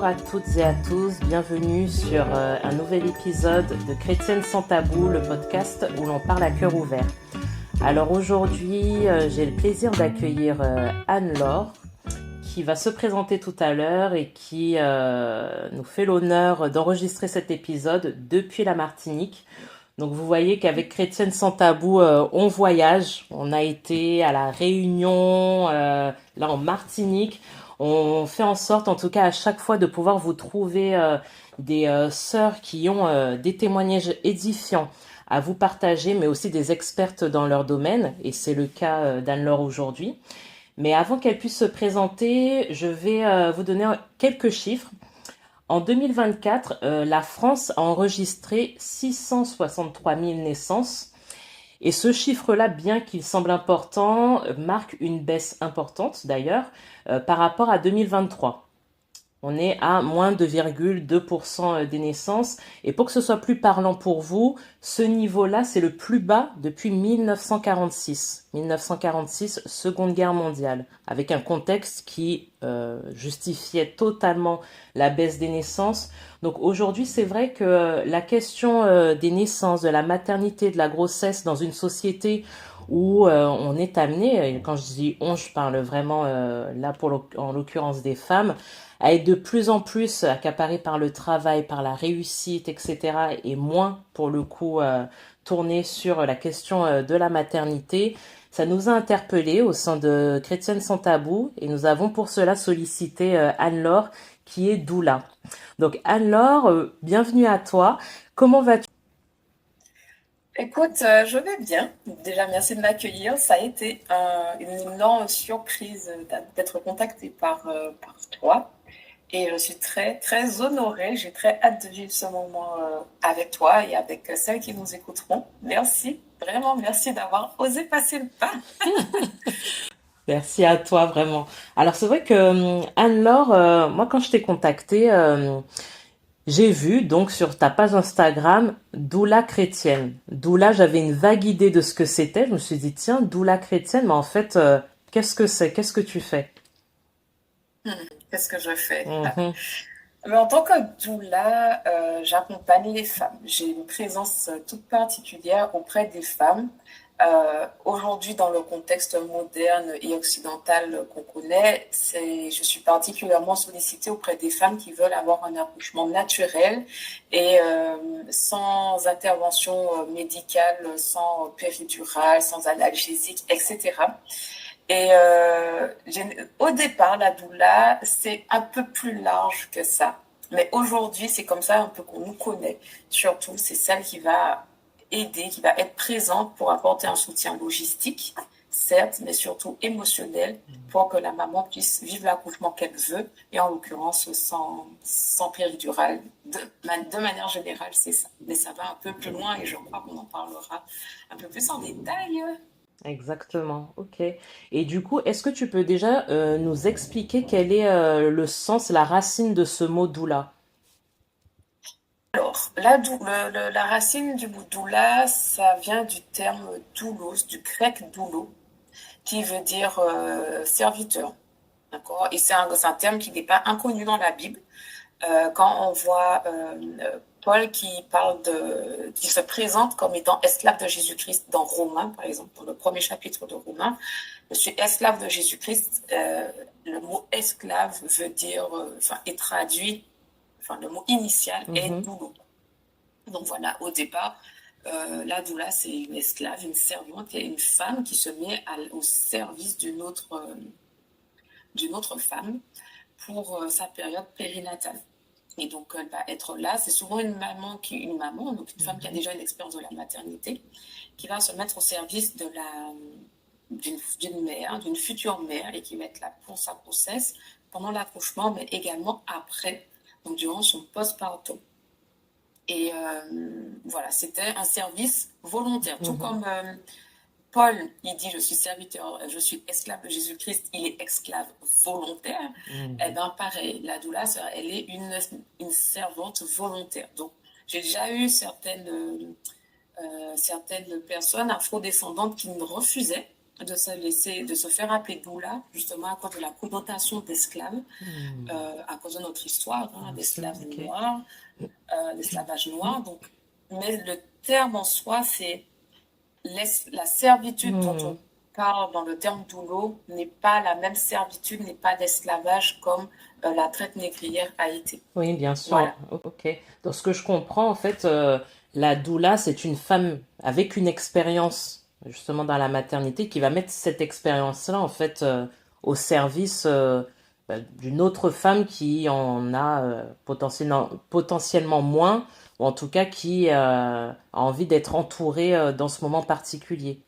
Bonjour à toutes et à tous, bienvenue sur un nouvel épisode de Chrétienne sans tabou, le podcast où l'on parle à cœur ouvert. Alors aujourd'hui, j'ai le plaisir d'accueillir Anne-Laure qui va se présenter tout à l'heure et qui nous fait l'honneur d'enregistrer cet épisode depuis la Martinique. Donc vous voyez qu'avec Chrétienne sans tabou, on voyage. On a été à la Réunion, là en Martinique. On fait en sorte, en tout cas à chaque fois, de pouvoir vous trouver des sœurs qui ont des témoignages édifiants à vous partager, mais aussi des expertes dans leur domaine. Et c'est le cas d'Anne-Laure aujourd'hui. Mais avant qu'elle puisse se présenter, je vais vous donner quelques chiffres. En 2024, la France a enregistré 663 000 naissances. Et ce chiffre-là, bien qu'il semble important, marque une baisse importante d'ailleurs par rapport à 2023. On est à moins de 2,2% des naissances. Et pour que ce soit plus parlant pour vous, ce niveau-là, c'est le plus bas depuis 1946. 1946, Seconde Guerre mondiale, avec un contexte qui justifiait totalement la baisse des naissances. Donc aujourd'hui, c'est vrai que la question des naissances, de la maternité, de la grossesse dans une société où on est amené, et quand je dis on, je parle vraiment là en l'occurrence des femmes, à être de plus en plus accaparé par le travail, par la réussite, etc. et moins, pour le coup, tourné sur la question de la maternité. Ça nous a interpellés au sein de Chrétienne sans tabou et nous avons pour cela sollicité Anne-Laure qui est doula. Donc Anne-Laure, bienvenue à toi. Comment vas-tu? Écoute, je vais bien. Déjà, merci de m'accueillir. Ça a été une énorme surprise d'être contactée par toi. Et je suis très, très honorée. J'ai très hâte de vivre ce moment avec toi et avec celles qui nous écouteront. Merci, vraiment merci d'avoir osé passer le pas. Merci à toi, vraiment. Alors c'est vrai que Anne-Laure, moi quand je t'ai contactée, j'ai vu donc sur ta page Instagram doula chrétienne. Doula, j'avais une vague idée de ce que c'était. Je me suis dit tiens, doula chrétienne, mais en fait, qu'est-ce que c'est? Qu'est-ce que tu fais? Qu'est-ce que je fais? Mhm, Mais en tant que doula, j'accompagne les femmes. J'ai une présence toute particulière auprès des femmes. Aujourd'hui, dans le contexte moderne et occidental qu'on connaît, je suis particulièrement sollicitée auprès des femmes qui veulent avoir un accouchement naturel et sans intervention médicale, sans péridurale, sans analgésique, etc. Et au départ, la doula, c'est un peu plus large que ça. Mais aujourd'hui, c'est comme ça un peu qu'on nous connaît. Surtout, c'est celle qui va aider, qui va être présente pour apporter un soutien logistique, certes, mais surtout émotionnel, pour que la maman puisse vivre l'accouchement qu'elle veut, et en l'occurrence sans péridurale. De manière générale, c'est ça. Mais ça va un peu plus loin et je crois qu'on en parlera un peu plus en détail. exactement, ok. Et du coup, est-ce que tu peux déjà nous expliquer quel est le sens, la racine de ce mot doula? Alors, la racine du mot doula, ça vient du terme doulos, du grec doulo, qui veut dire serviteur. D'accord. Et c'est un terme qui n'est pas inconnu dans la Bible. Quand on voit Paul qui se présente comme étant esclave de Jésus-Christ dans Romains, par exemple, dans le premier chapitre de Romains, je suis esclave de Jésus-Christ. Le mot esclave veut dire, est traduit, le mot initial est Mhm, doulo. Donc voilà, au départ, la doula, c'est une esclave, une servante, et une femme qui se met au service d'une autre femme pour sa période périnatale. Et donc, elle va être là. C'est souvent une maman, donc une femme qui a déjà une expérience de la maternité, qui va se mettre au service d'une mère, d'une future mère, et qui va être là pour sa grossesse, pendant l'accouchement, mais également après, donc durant son postpartum. Et voilà, c'était un service volontaire. Tout mhm, comme Paul, il dit je suis serviteur, je suis esclave de Jésus-Christ, il est esclave volontaire. Eh mhm. bien, pareil, la doula, elle est une servante volontaire. Donc, j'ai déjà eu certaines personnes afrodescendantes qui me refusaient de se faire appeler doula, justement à cause de la connotation d'esclave, Hmm. à cause de notre histoire Bien sûr, d'esclaves ok. noirs, l'esclavage noir. Donc, mais le terme en soi, c'est la servitude dont Hmm. on parle dans le terme doulo n'est pas la même servitude, n'est pas l'esclavage comme la traite négrière a été. Oui, bien sûr. Voilà. Ok. Donc, ce que je comprends, en fait, la doula, c'est une femme avec une expérience, justement, dans la maternité, qui va mettre cette expérience-là, en fait, au service d'une autre femme qui en a potentiellement moins, ou en tout cas qui a envie d'être entourée dans ce moment particulier.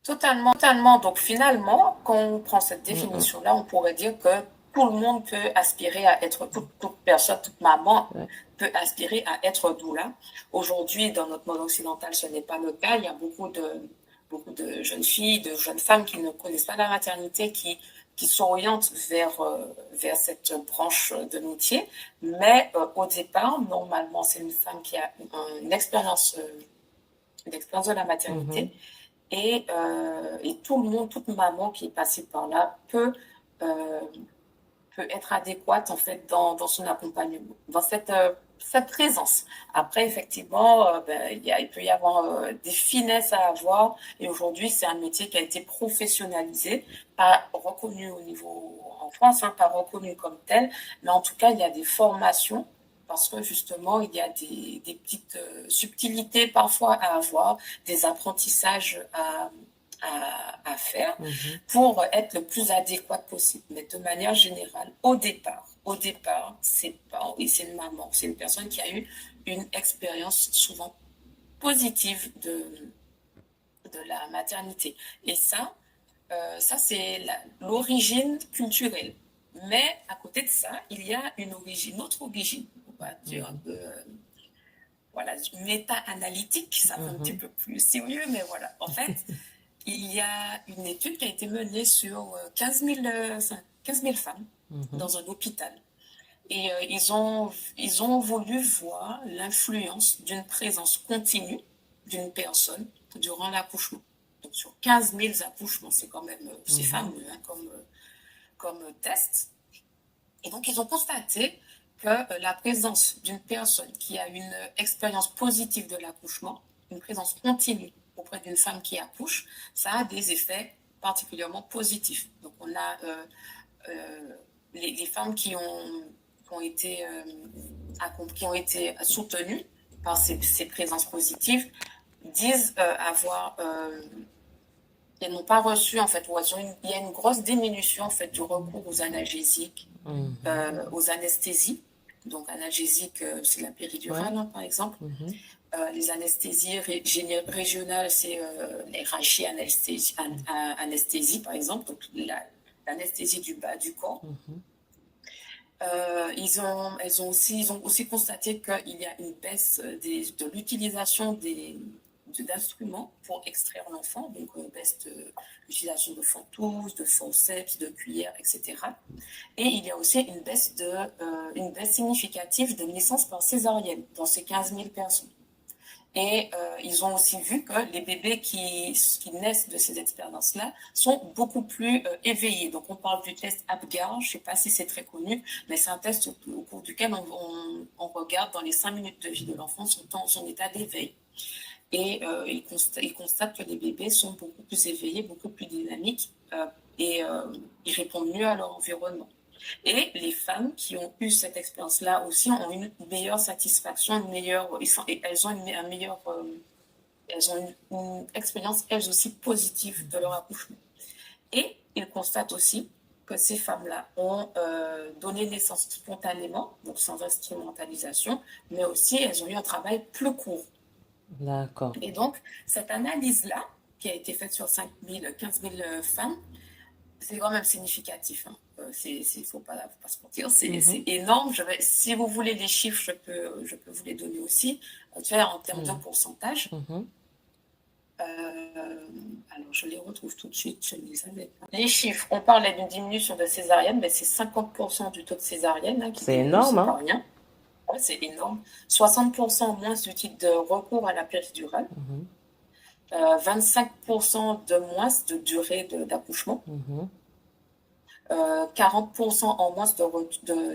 Totalement, totalement. Donc finalement, quand on prend cette Mm, mm. définition-là, on pourrait dire que tout le monde peut aspirer à être, toute personne, toute maman Ouais. peut aspirer à être doula. Aujourd'hui, dans notre monde occidental, ce n'est pas le cas. Il y a beaucoup de jeunes filles, de jeunes femmes qui ne connaissent pas la maternité, qui s'orientent vers cette branche de métier. Mais au départ, normalement, c'est une femme qui a une expérience de la Mhm. maternité et tout le monde, toute maman qui est passée par là euh, peut être adéquate en fait dans son accompagnement, dans cette présence. Après, effectivement, il peut y avoir des finesses à avoir. Et aujourd'hui, c'est un métier qui a été professionnalisé, pas reconnu au niveau en France, hein, pas reconnu comme tel, mais en tout cas, il y a des formations parce que justement, il y a des petites subtilités parfois à avoir, des apprentissages à faire Mhm. pour être le plus adéquat possible. Mais de manière générale, au départ, oui, c'est une maman, c'est une personne qui a eu une expérience souvent positive de la maternité. Et ça c'est l'origine culturelle. Mais à côté de ça, il y a autre origine, on va dire un Mhm. peu, voilà, méta-analytique, ça fait un petit Mhm. peu plus sérieux, mais voilà. En fait, il y a une étude qui a été menée sur 15 000 femmes Mhm. dans un hôpital. Et ils ont voulu voir l'influence d'une présence continue d'une personne durant l'accouchement. Donc sur 15 000 accouchements, c'est quand même c'est Mhm. fameux hein, comme test. Et donc ils ont constaté que la présence d'une personne qui a une expérience positive de l'accouchement, une présence continue auprès d'une femme qui accouche, ça a des effets particulièrement positifs. Donc on a les femmes qui ont été soutenues par ces présences positives disent elles n'ont pas reçu en fait, ou il y a une grosse diminution en fait du recours aux analgésiques, Mhm. aux anesthésies. Donc analgésique, c'est la Ouais. péridurale hein, par exemple. Mhm. Les anesthésies régionales, c'est les rachis anesthésie par exemple, donc l'anesthésie du bas du corps. Mhm. Ils ont aussi constaté qu'il y a une baisse de l'utilisation d'instruments pour extraire l'enfant, donc baisse de l'utilisation de ventouses, de forceps, de cuillères, etc. Et il y a aussi une baisse significative de naissance par césarienne dans ces 15 000 personnes. Et ils ont aussi vu que les bébés qui naissent de ces expériences-là sont beaucoup plus éveillés. Donc on parle du test APGAR, je ne sais pas si c'est très connu, mais c'est un test au cours duquel on regarde dans les 5 minutes de vie de l'enfant son état d'éveil. Et ils constatent que les bébés sont beaucoup plus éveillés, beaucoup plus dynamiques et ils répondent mieux à leur environnement. Et les femmes qui ont eu cette expérience-là aussi ont une meilleure satisfaction, elles ont une expérience elles aussi positive de leur accouchement. Et ils constatent aussi que ces femmes-là ont donné naissance spontanément, donc sans instrumentalisation, mais aussi elles ont eu un travail plus court. D'accord. Et donc, cette analyse-là, qui a été faite sur 15 000 femmes, c'est quand même significatif. Hein. Faut pas se mentir, Mhm. c'est énorme. Si vous voulez les chiffres, je peux vous les donner aussi. En termes de Mhm. pourcentage. Mhm. Alors, je les retrouve tout de suite. Je ne les avais pas. Les chiffres, on parlait d'une diminution de césarienne, mais c'est 50% du taux de césarienne hein, qui C'est diminue, énorme, c'est pas hein? rien. Ouais, c'est énorme. 60% moins du type de recours à la péridurale. Mhm. 25% de moins de durée d'accouchement, Mhm. 40% en moins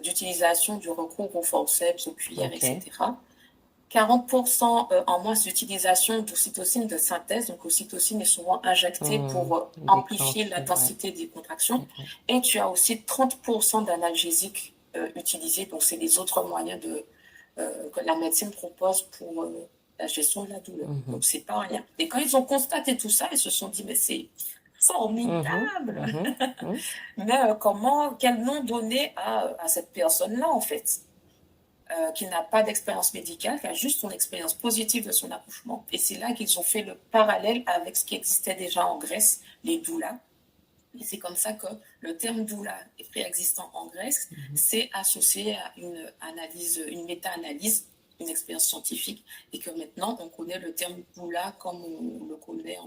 d'utilisation du recours aux forceps, aux cuillères, Ok. etc. 40% en moins d'utilisation d'ocytocine de synthèse. Donc, l'ocytocine est souvent injectée pour amplifier Déclenché, ouais. l'intensité des contractions. Ouais. Et tu as aussi 30% d'analgésiques utilisés. Donc, c'est les autres moyens que la médecine propose pour la gestion de la douleur. Mhm. Donc, c'est pas rien. Et quand ils ont constaté tout ça, ils se sont dit, mais c'est Mhm. formidable. Mhm. Mhm. Mais quel nom donner à cette personne-là, en fait, qui n'a pas d'expérience médicale, qui a juste son expérience positive de son accouchement. Et c'est là qu'ils ont fait le parallèle avec ce qui existait déjà en Grèce, les doulas. Et c'est comme ça que le terme doula est préexistant en Grèce, c'est associé à une analyse, une méta-analyse, une expérience scientifique, et que maintenant on connaît le terme doula comme on le connaît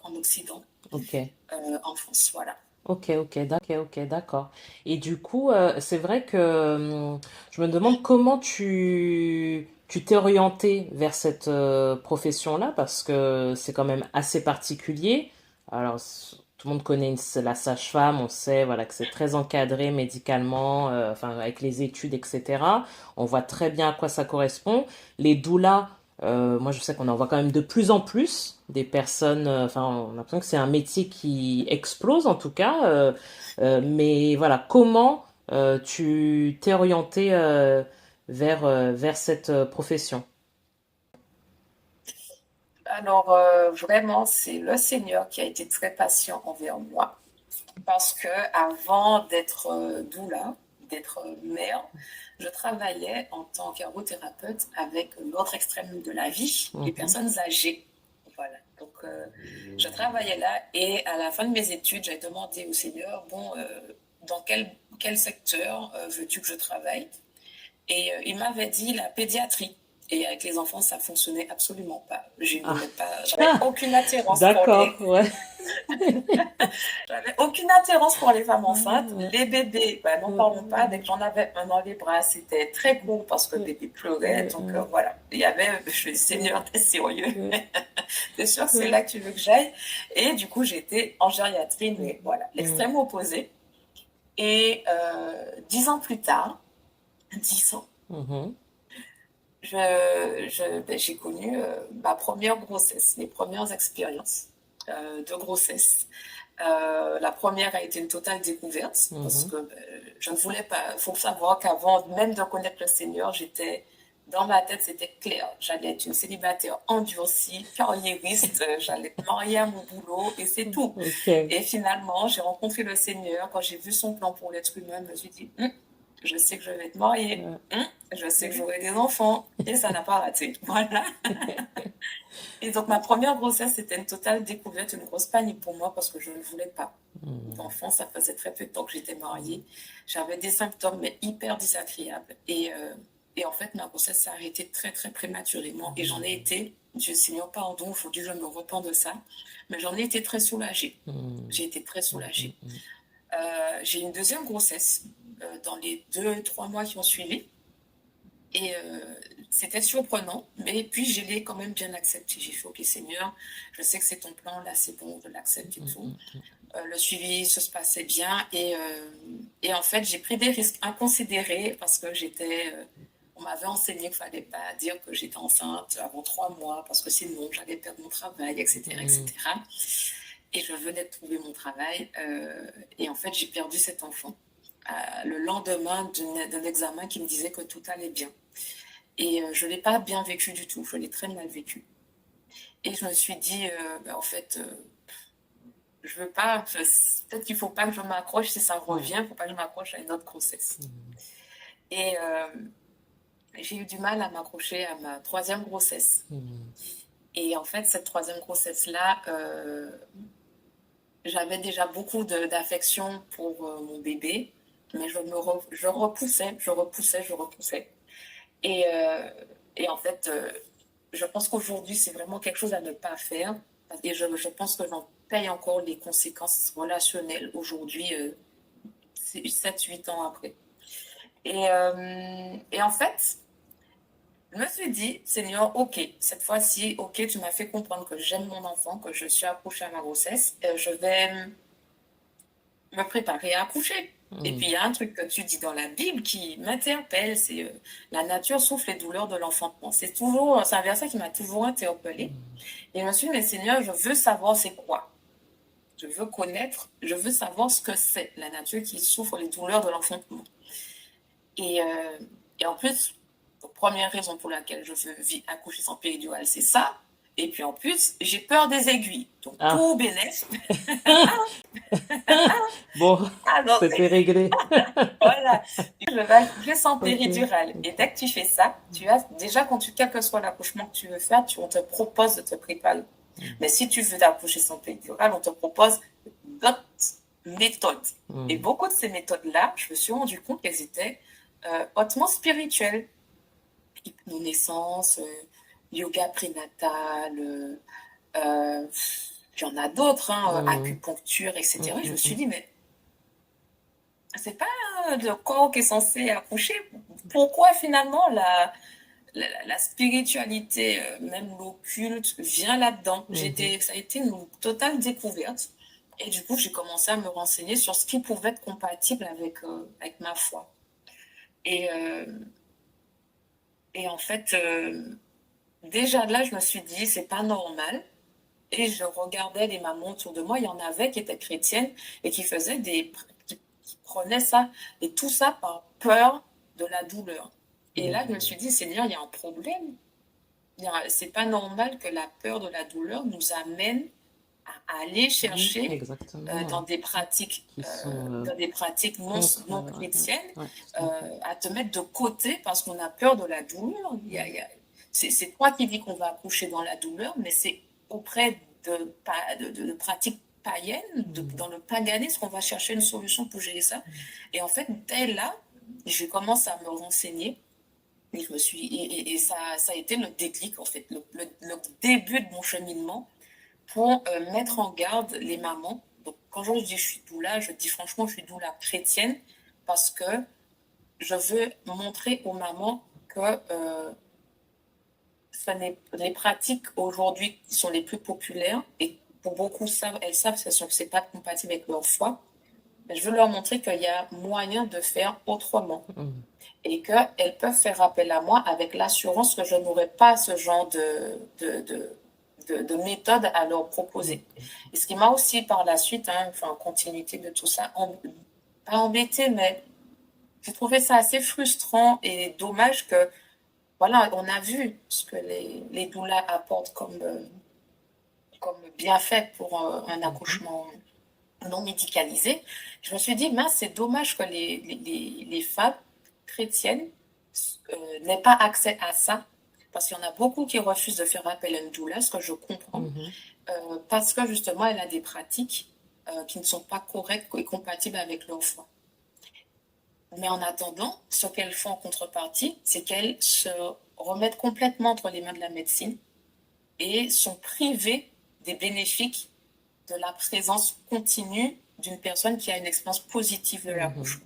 en Occident, Ok. en France. Voilà. Ok, d'accord. Et du coup, c'est vrai que je me demande comment tu t'es orienté vers cette profession-là, parce que c'est quand même assez particulier. Alors, tout le monde connaît la sage-femme, on sait voilà, que c'est très encadré médicalement, enfin, avec les études, etc. On voit très bien à quoi ça correspond. Les doulas, moi, je sais qu'on en voit quand même de plus en plus des personnes. Enfin, on a l'impression que c'est un métier qui explose en tout cas. Mais voilà, comment tu t'es orienté vers cette profession? Alors, vraiment, c'est le Seigneur qui a été très patient envers moi. Parce que avant d'être doula, d'être mère, je travaillais en tant qu'ergothérapeute avec l'autre extrême de la vie, les Mhm. personnes âgées. Voilà. Donc, je travaillais là et à la fin de mes études, j'ai demandé au Seigneur, bon, dans quel secteur veux-tu que je travaille? Et il m'avait dit la pédiatrie. Et avec les enfants, ça fonctionnait absolument pas. Je Ah, n'aimais pas, j'avais aucune attirance pour d'accord, ouais. j'avais aucune attirance pour les femmes enceintes. Les bébés, ben, n'en parlons pas. Dès que j'en avais un dans les bras, c'était très court parce que le bébé pleurait. Donc voilà, il y avait, je me dis, Seigneur, t'es sérieux? T'es sûr que c'est là que tu veux que j'aille? Et du coup, j'étais en gériatrie, mais voilà, l'extrême opposé. Et 10 ans plus tard, 10 ans, j'ai connu ma première grossesse, mes premières expériences de grossesse. La première a été une totale découverte parce que je ne voulais pas. Il faut savoir qu'avant même de connaître le Seigneur, j'étais dans ma tête, c'était clair. J'allais être une célibataire endurcie, carriériste, j'allais me marier à mon boulot et c'est tout. Ok. Et finalement, j'ai rencontré le Seigneur. Quand j'ai vu son plan pour l'être humain, je me suis dit, je sais que je vais être mariée, je sais que j'aurai des enfants et ça n'a pas raté. Voilà. Et donc, ma première grossesse, c'était une totale découverte, une grosse panique pour moi parce que je ne voulais pas d'enfant. Ça faisait très peu de temps que j'étais mariée. J'avais des symptômes, mais hyper désagréables. Et en fait, ma grossesse s'est arrêtée très, très prématurément. Et j'en ai été, Dieu Seigneur, pardon, aujourd'hui, je me repens de ça. Mais j'en ai été très soulagée. J'ai été très soulagée. J'ai eu une deuxième grossesse dans les 2, 3 mois qui ont suivi. Et c'était surprenant, mais puis je l'ai quand même bien accepté. J'ai fait, OK Seigneur, je sais que c'est ton plan, là c'est bon, je l'accepte et tout. Le suivi se passait bien et en fait j'ai pris des risques inconsidérés parce que on m'avait enseigné qu'il ne fallait pas dire que j'étais enceinte avant 3 mois parce que sinon j'allais perdre mon travail, etc., etc. Et je venais de trouver mon travail et en fait j'ai perdu cet enfant le lendemain d'un examen qui me disait que tout allait bien. Et je ne l'ai pas bien vécu du tout, je l'ai très mal vécu. Et je me suis dit, en fait, je veux pas, peut-être qu'il ne faut pas que je m'accroche, si ça revient, il ne faut pas que je m'accroche à une autre grossesse. Et j'ai eu du mal à m'accrocher à ma troisième grossesse. Et en fait, cette troisième grossesse-là, j'avais déjà beaucoup d'affection pour mon bébé, mais je repoussais. Et, euh, et en fait, je pense qu'aujourd'hui, c'est vraiment quelque chose à ne pas faire. Et je pense que j'en paye encore les conséquences relationnelles aujourd'hui, 7, 8 ans après. Et en fait, Je me suis dit, Seigneur, ok, cette fois-ci, ok, tu m'as fait comprendre que j'aime mon enfant, que je suis accouchée à ma grossesse, je vais me préparer à accoucher. Et puis, il y a un truc que tu dis dans la Bible qui m'interpelle, c'est la nature souffre les douleurs de l'enfantement. C'est un verset qui m'a toujours interpellée. Et je me suis dit, mais Seigneur, je veux savoir c'est quoi. Je veux connaître, je veux savoir ce que c'est, la nature qui souffre les douleurs de l'enfantement. Et, euh, et en plus, la première raison pour laquelle je veux accoucher sans péridurale, c'est ça. Et puis en plus, j'ai peur des aiguilles. Donc Ah, tout bénef. bon, Alors, c'était réglé. voilà, je vais accoucher sans Ok, péridurale. Et ok. dès que tu fais ça, tu as déjà quel que soit l'accouchement que tu veux faire, on te propose de te préparer. Mais si tu veux accoucher sans péridurale, on te propose d'autres méthodes. Et beaucoup de ces méthodes-là, je me suis rendu compte qu'elles étaient hautement spirituelles. Hypnonaissance, yoga prénatal, il y en a d'autres, hein, acupuncture, etc. Je me suis dit, mais c'est pas le corps qui est censé accoucher. Pourquoi finalement la spiritualité, même l'occulte, vient là-dedans? Ça a été une totale découverte. Et du coup, j'ai commencé à me renseigner sur ce qui pouvait être compatible avec ma foi. Et, et en fait, déjà là, je me suis dit, c'est pas normal. Et je regardais les mamans autour de moi, il y en avait qui étaient chrétiennes et qui qui prenaient ça, et tout ça par peur de la douleur. Et là, je me suis dit, Seigneur, il y a un problème. C'est pas normal que la peur de la douleur nous amène à aller Oui, chercher exactement. dans des pratiques, Qui sont non chrétiennes, ouais, tout à fait. à te mettre de côté parce qu'on a peur de la douleur. C'est toi qui dis qu'on va accoucher dans la douleur, mais c'est auprès de pratiques païennes, dans le paganisme, qu'on va chercher une solution pour gérer ça. Et en fait, dès là, je commence à me renseigner. Et, ça a été le déclic, en fait, le début de mon cheminement pour mettre en garde les mamans. Donc, quand je dis je suis doula, je dis franchement, je suis doula chrétienne parce que je veux montrer aux mamans que les pratiques aujourd'hui qui sont les plus populaires, et pour beaucoup elles savent que ce n'est pas compatible avec leur foi, mais je veux leur montrer qu'il y a moyen de faire autrement. Et qu'elles peuvent faire appel à moi avec l'assurance que je n'aurai pas ce genre de méthode à leur proposer. Et ce qui m'a aussi par la suite, en continuité de tout ça, pas embêté, mais j'ai trouvé ça assez frustrant et dommage que, voilà, on a vu ce que les doulas apportent comme bienfait pour un accouchement non médicalisé. Je me suis dit, mince, c'est dommage que les femmes chrétiennes n'aient pas accès à ça, parce qu'il y en a beaucoup qui refusent de faire appel à une doula, ce que je comprends, parce que justement, elle a des pratiques qui ne sont pas correctes et compatibles avec leur foi. Mais en attendant, ce qu'elles font en contrepartie, c'est qu'elles se remettent complètement entre les mains de la médecine et sont privées des bénéfices de la présence continue d'une personne qui a une expérience positive de l'accouchement.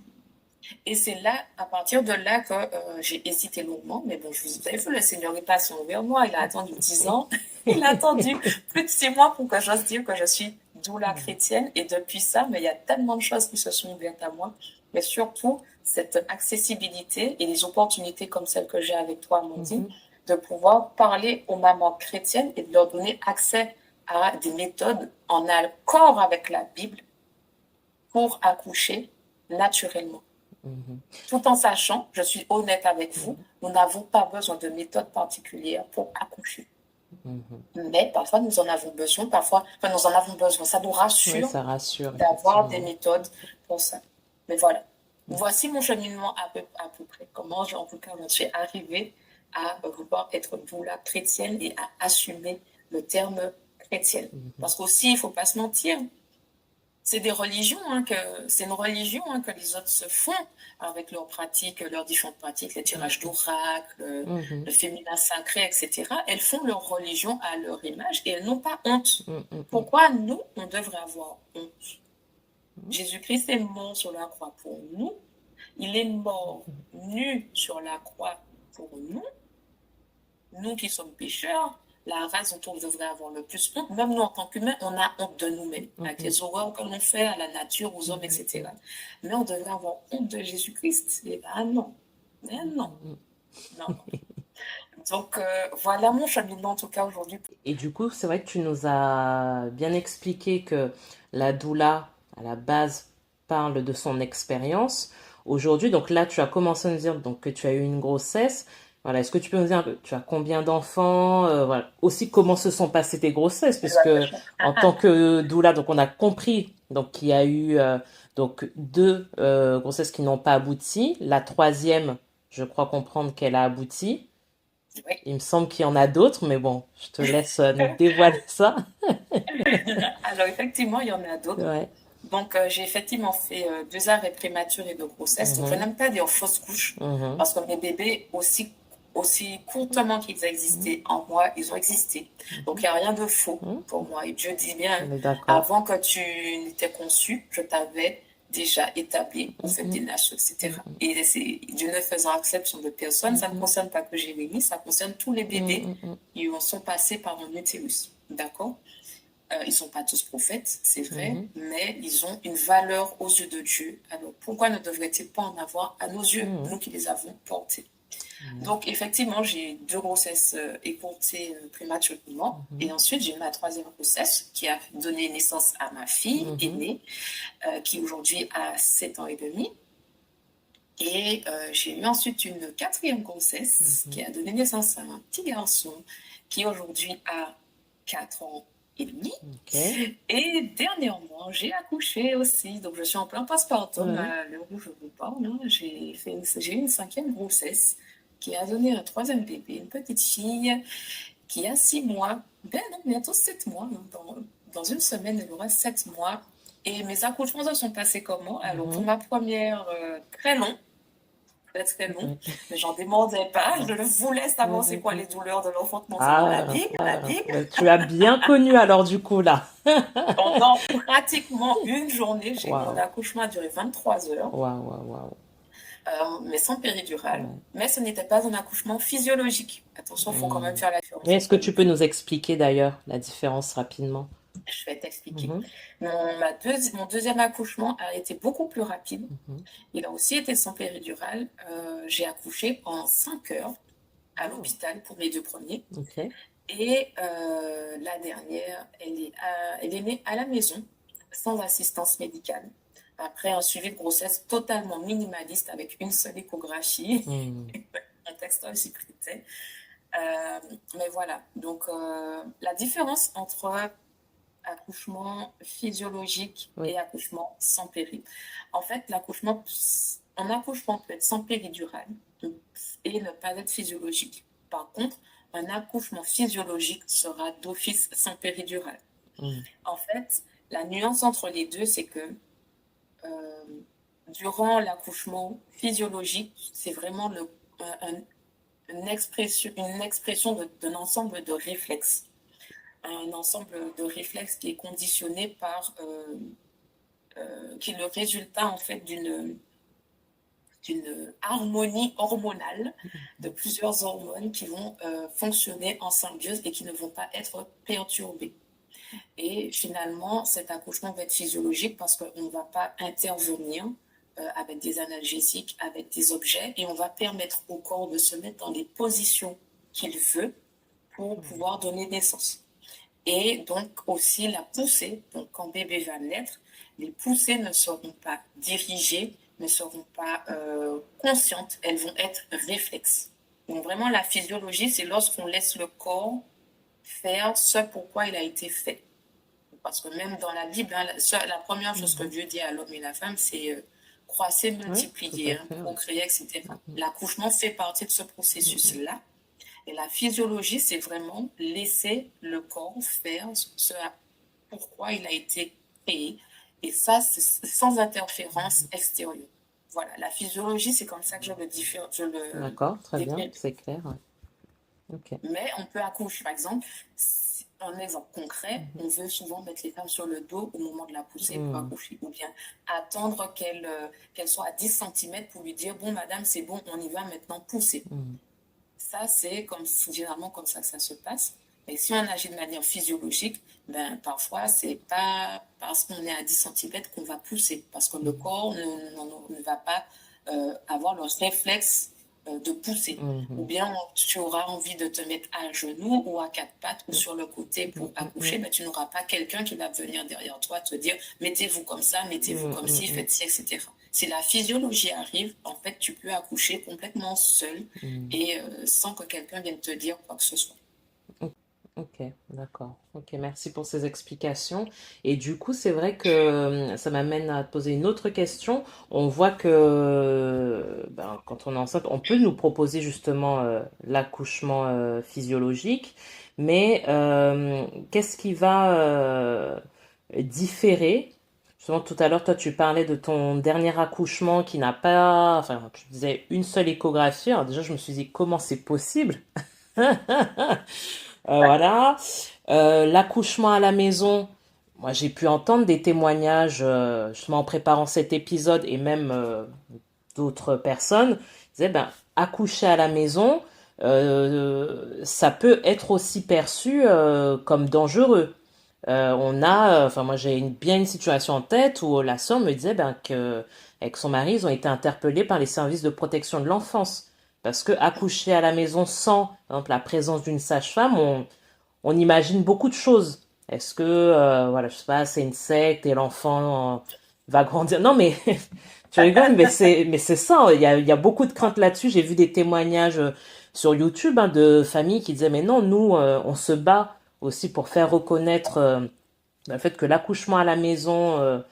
Et c'est là, à partir de là, que j'ai hésité longuement. Mais bon, vous avez vu, le Seigneur est patient envers moi. Il a attendu 10 ans. Il a attendu plus de 6 mois pour que j'ose dire que je suis doula chrétienne. Et depuis ça, mais il y a tellement de choses qui se sont ouvertes à moi. Mais surtout, cette accessibilité et les opportunités comme celles que j'ai avec toi, Amandine, de pouvoir parler aux mamans chrétiennes et de leur donner accès à des méthodes en accord avec la Bible pour accoucher naturellement. Tout en sachant, je suis honnête avec vous, nous n'avons pas besoin de méthode particulière pour accoucher. Mais parfois, nous en avons besoin. Nous en avons besoin. Ça nous rassure, ça rassure d'avoir des méthodes pour ça. Mais voilà. Voici mon cheminement à peu près. Comment, en tout cas, je suis arrivée à vouloir être doula chrétienne et à assumer le terme chrétienne. Parce qu'aussi, il ne faut pas se mentir. C'est une religion que les autres se font avec leurs pratiques, leurs différentes pratiques, les tirages d'oracles, le féminin sacré, etc. Elles font leur religion à leur image et elles n'ont pas honte. Pourquoi nous, on devrait avoir honte? Jésus-Christ est mort sur la croix pour nous. Il est mort nu sur la croix pour nous. nous qui sommes pécheurs, la race dont on devrait avoir le plus honte, même nous en tant qu'humains, on a honte de nous-mêmes, avec les horreurs que l'on fait à la nature, aux hommes, etc. Mais on devrait avoir honte de Jésus-Christ. Et ben non, mais non, non. Donc voilà mon cheminement en tout cas aujourd'hui. Et du coup, c'est vrai que tu nous as bien expliqué que la doula, à la base, parle de son expérience. Aujourd'hui, donc là, tu as commencé à nous dire donc, que tu as eu une grossesse. Voilà, est-ce que tu peux nous dire tu as combien d'enfants, voilà. Aussi, comment se sont passées tes grossesses, puisque en tant que doula, donc on a compris donc qu'il y a eu donc deux grossesses qui n'ont pas abouti. La troisième, je crois comprendre qu'elle a abouti. Oui. Il me semble qu'il y en a d'autres, mais bon, je te laisse nous dévoiler ça. Alors effectivement, il y en a d'autres. Ouais. Donc j'ai effectivement fait 2 arrêts prématurés de grossesse. Donc je n'aime pas dire fausse couche, parce que mes bébés, aussi courtement qu'ils existaient en moi, ils ont existé. Donc il n'y a rien de faux pour moi. Et Dieu dit bien, avant que tu n'étais conçu, je t'avais déjà établi au fait des nations, etc. Et Dieu ne faisant exception de personne, ça ne concerne pas que Jérémie, ça concerne tous les bébés qui sont passés par mon utérus. D'accord? Ils ne sont pas tous prophètes, c'est vrai, mais ils ont une valeur aux yeux de Dieu. Alors pourquoi ne devrait-il pas en avoir à nos yeux, nous qui les avons portés? Donc effectivement, j'ai 2 grossesses écourtées prématurément. Et ensuite, j'ai eu ma 3e grossesse qui a donné naissance à ma fille aînée, qui aujourd'hui a 7 ans et demi. Et j'ai eu ensuite une 4e grossesse qui a donné naissance à un petit garçon qui aujourd'hui a 4 ans et demi. Et dernièrement, j'ai accouché aussi. Donc je suis en plein postpartum à l'heure où je vous parle. J'ai eu une 5e grossesse qui a donné un 3e bébé, une petite fille qui a 6 mois. Ben non, bientôt 7 mois. Dans une semaine, elle aura 7 mois. Et mes accouchements se sont passés comment? Alors pour ma première, très long. Très long, mais j'en demandais pas. Je le voulais savoir c'est quoi les douleurs de l'enfantement selon la Bible. Tu as bien connu alors du coup là. Pendant pratiquement une journée, mon accouchement a duré 23 heures. Mais sans péridurale. Mais ce n'était pas un accouchement physiologique. Attention, il faut quand même faire la différence. Est-ce que tu peux nous expliquer d'ailleurs la différence rapidement? Je vais t'expliquer. Mon 2e accouchement a été beaucoup plus rapide. Il a aussi été sans péridurale. J'ai accouché pendant 5 heures à l'hôpital pour mes 2 premiers. Et la dernière, elle est née à la maison, sans assistance médicale. Après un suivi de grossesse totalement minimaliste avec une seule échographie, contexte aussi critique. Mais voilà, donc la différence entre accouchement physiologique et accouchement sans péri. En fait, un accouchement peut être sans péridurale et ne pas être physiologique. Par contre, un accouchement physiologique sera d'office sans péridurale. En fait, la nuance entre les deux, c'est que durant l'accouchement physiologique, c'est vraiment une expression d'un ensemble de réflexes. Un ensemble de réflexes qui est conditionné par qui est le résultat en fait d'une harmonie hormonale de plusieurs hormones qui vont fonctionner en symbiose et qui ne vont pas être perturbées. Et finalement, cet accouchement va être physiologique parce qu'on ne va pas intervenir avec des analgésiques, avec des objets, et on va permettre au corps de se mettre dans les positions qu'il veut pour pouvoir donner naissance. Et donc aussi la poussée, donc quand bébé va naître, les poussées ne seront pas dirigées, ne seront pas conscientes, elles vont être réflexes. Donc vraiment la physiologie, c'est lorsqu'on laisse le corps faire ce pourquoi il a été fait. Parce que même dans la Bible, la première chose que Dieu dit à l'homme et la femme, c'est croissez, multiplier, procréer, etc. L'accouchement fait partie de ce processus-là. Et la physiologie, c'est vraiment laisser le corps faire ce pourquoi il a été créé. Et ça, c'est sans interférence extérieure. Voilà, la physiologie, c'est comme ça que je le diffère. D'accord, très bien, c'est clair. Mais on peut accoucher, par exemple, un exemple concret, on veut souvent mettre les femmes sur le dos au moment de la poussée pour accoucher, ou bien attendre qu'elle soit à 10 cm pour lui dire, bon madame, c'est bon, on y va maintenant pousser. ça, c'est généralement comme ça que ça se passe. Et si on agit de manière physiologique, ben, parfois, c'est pas parce qu'on est à 10 centimètres qu'on va pousser, parce que le corps ne va pas avoir le réflexe de pousser. Ou bien tu auras envie de te mettre à genoux ou à quatre pattes ou sur le côté pour accoucher, mais tu n'auras pas quelqu'un qui va venir derrière toi te dire mettez-vous comme ça, mettez-vous comme ci, faites ci, etc. Si la physiologie arrive, en fait, tu peux accoucher complètement seul et sans que quelqu'un vienne te dire quoi que ce soit. Ok, d'accord. Ok, merci pour ces explications. Et du coup, c'est vrai que ça m'amène à te poser une autre question. On voit que ben, quand on est enceinte, on peut nous proposer justement l'accouchement physiologique, mais qu'est-ce qui va différer? Justement, tout à l'heure, toi, tu parlais de ton dernier accouchement qui n'a pas, enfin, tu disais une seule échographie. Alors déjà, je me suis dit, comment c'est possible? Voilà. L'accouchement à la maison, moi j'ai pu entendre des témoignages justement en préparant cet épisode et même d'autres personnes disaient ben accoucher à la maison, ça peut être aussi perçu comme dangereux. Enfin moi j'ai bien une situation en tête où la sœur me disait ben que avec son mari ils ont été interpellés par les services de protection de l'enfance parce que accoucher à la maison sans par exemple, la présence d'une sage-femme, on imagine beaucoup de choses. Est-ce que, voilà, je sais pas, c'est une secte et l'enfant va grandir? Non, mais tu rigoles, mais c'est ça. Il y a beaucoup de craintes là-dessus. J'ai vu des témoignages sur YouTube hein, de familles qui disaient, mais non, nous, on se bat aussi pour faire reconnaître le fait que l'accouchement à la maison,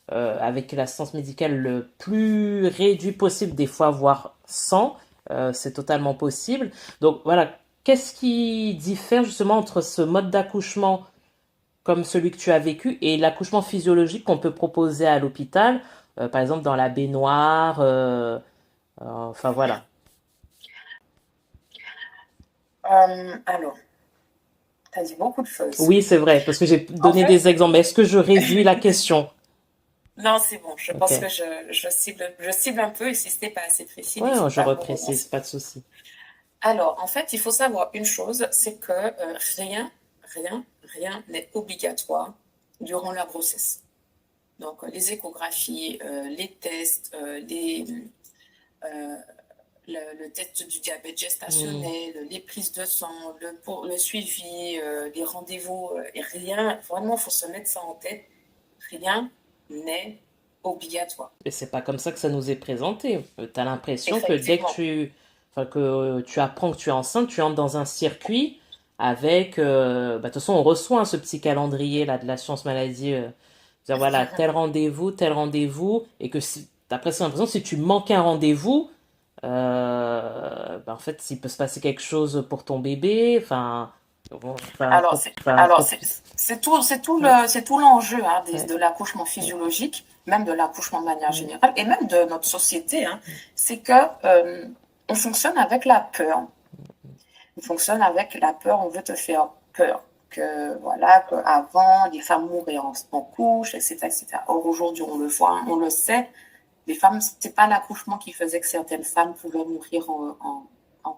avec l'assistance médicale le plus réduit possible, des fois, voire sans, c'est totalement possible. Donc voilà, qu'est-ce qui diffère justement entre ce mode d'accouchement comme celui que tu as vécu et l'accouchement physiologique qu'on peut proposer à l'hôpital, par exemple dans la baignoire, enfin voilà. Alors, tu as dit beaucoup de choses. Oui, c'est vrai, parce que j'ai En donné des fait, exemples. Mais est-ce que je réduis la question? non, c'est bon. Je Ok. pense que je cible un peu et si ce n'est pas assez précis, Ouais, n'hésite je pas à me reprécise, relancer. pas de souci. Alors, en fait, il faut savoir une chose, c'est que rien n'est obligatoire durant la grossesse. Donc, les échographies, les tests, euh, le test du diabète Hmm. gestationnel, les prises de sang, le suivi, les rendez-vous, et rien, vraiment, il faut se mettre ça en tête, rien n'est obligatoire. Et c'est pas comme ça que ça nous est présenté. T'as l'impression que dès que Effectivement. enfin que tu apprends que tu es enceinte, tu entres dans un circuit avec, bah, de toute façon, on reçoit hein, ce petit calendrier là de l'assurance maladie, dire voilà tel rendez-vous, et que si, t'as presque l'impression que si tu manques un rendez-vous, bah, en fait, s'il peut se passer quelque chose pour ton bébé, enfin, bon, Alors, c'est tout l'enjeu hein, ouais, de l'accouchement ouais, physiologique, même de l'accouchement de manière mm, générale, et même de notre société. Hein, c'est que on fonctionne avec la peur. On fonctionne avec la peur. On veut te faire peur. Que voilà, qu'avant les femmes mouraient en couche, etc., etc. Or aujourd'hui, on le voit, on le sait. Les femmes, c'est pas l'accouchement qui faisait que certaines femmes pouvaient mourir en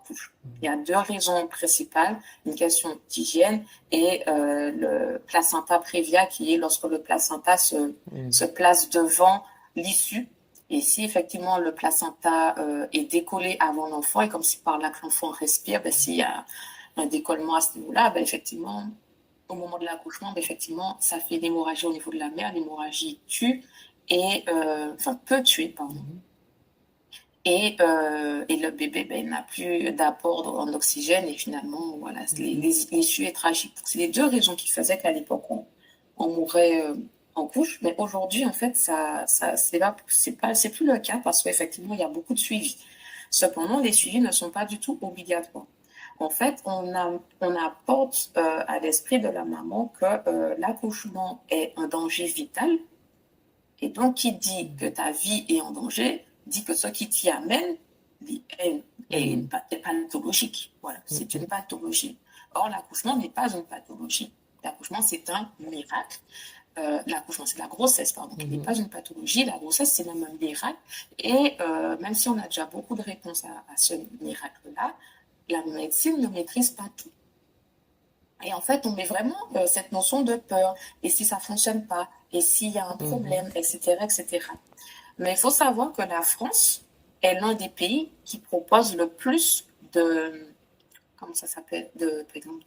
couche. Il y a deux raisons principales, une question d'hygiène et le placenta prévia qui est lorsque le placenta mm, se place devant l'issue. Et si effectivement le placenta est décollé avant l'enfant et comme si par là que l'enfant respire, ben, s'il y a un décollement à ce niveau-là, ben, effectivement, au moment de l'accouchement, ben, effectivement, ça fait l'hémorragie au niveau de la mère, l'hémorragie tue et enfin peut tuer, pardon. mm, Et le bébé ben, n'a plus d'apport en oxygène et finalement, voilà, mm, l'issue est tragique. C'est les deux raisons qui faisaient qu'à l'époque, on mourait en couche. Mais aujourd'hui, en fait, c'est plus le cas parce qu'effectivement, il y a beaucoup de suivi. Cependant, les suivis ne sont pas du tout obligatoires. En fait, on apporte à l'esprit de la maman que l'accouchement est un danger vital. Et donc, qui dit que ta vie est en danger, dit que ce qui t'y amène est pathologique. Voilà, c'est une pathologie. Or, l'accouchement n'est pas une pathologie. L'accouchement, c'est un miracle. L'accouchement, c'est la grossesse, pardon, qui n'est mm, pas une pathologie. La grossesse, c'est même un miracle. Et même si on a déjà beaucoup de réponses à ce miracle-là, la médecine ne maîtrise pas tout. Et en fait, on met vraiment cette notion de peur. Et si ça fonctionne pas? Et s'il y a un problème, etc., etc. Mais il faut savoir que la France est l'un des pays qui propose le plus de, comment ça s'appelle, par exemple,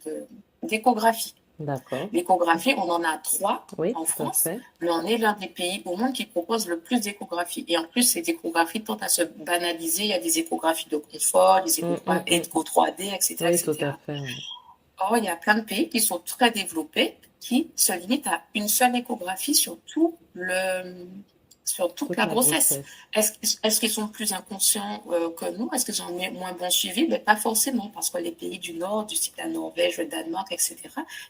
d'échographie. D'accord. L'échographie, on en a 3 Oui, en tout à France, fait. mais on est l'un des pays au monde qui propose le plus d'échographies. Et en plus, ces échographies tendent à se banaliser. Il y a des échographies de confort, des échos 3D, etc., Oui, tout à etc. fait. Oui. Or, il y a plein de pays qui sont très développés, qui se limitent à une seule échographie sur toute la grossesse. Est-ce qu'ils sont plus inconscients que nous? Est-ce qu'ils ont moins bon suivi? Mais pas forcément, parce que les pays du Nord, du type la Norvège, le Danemark, etc.,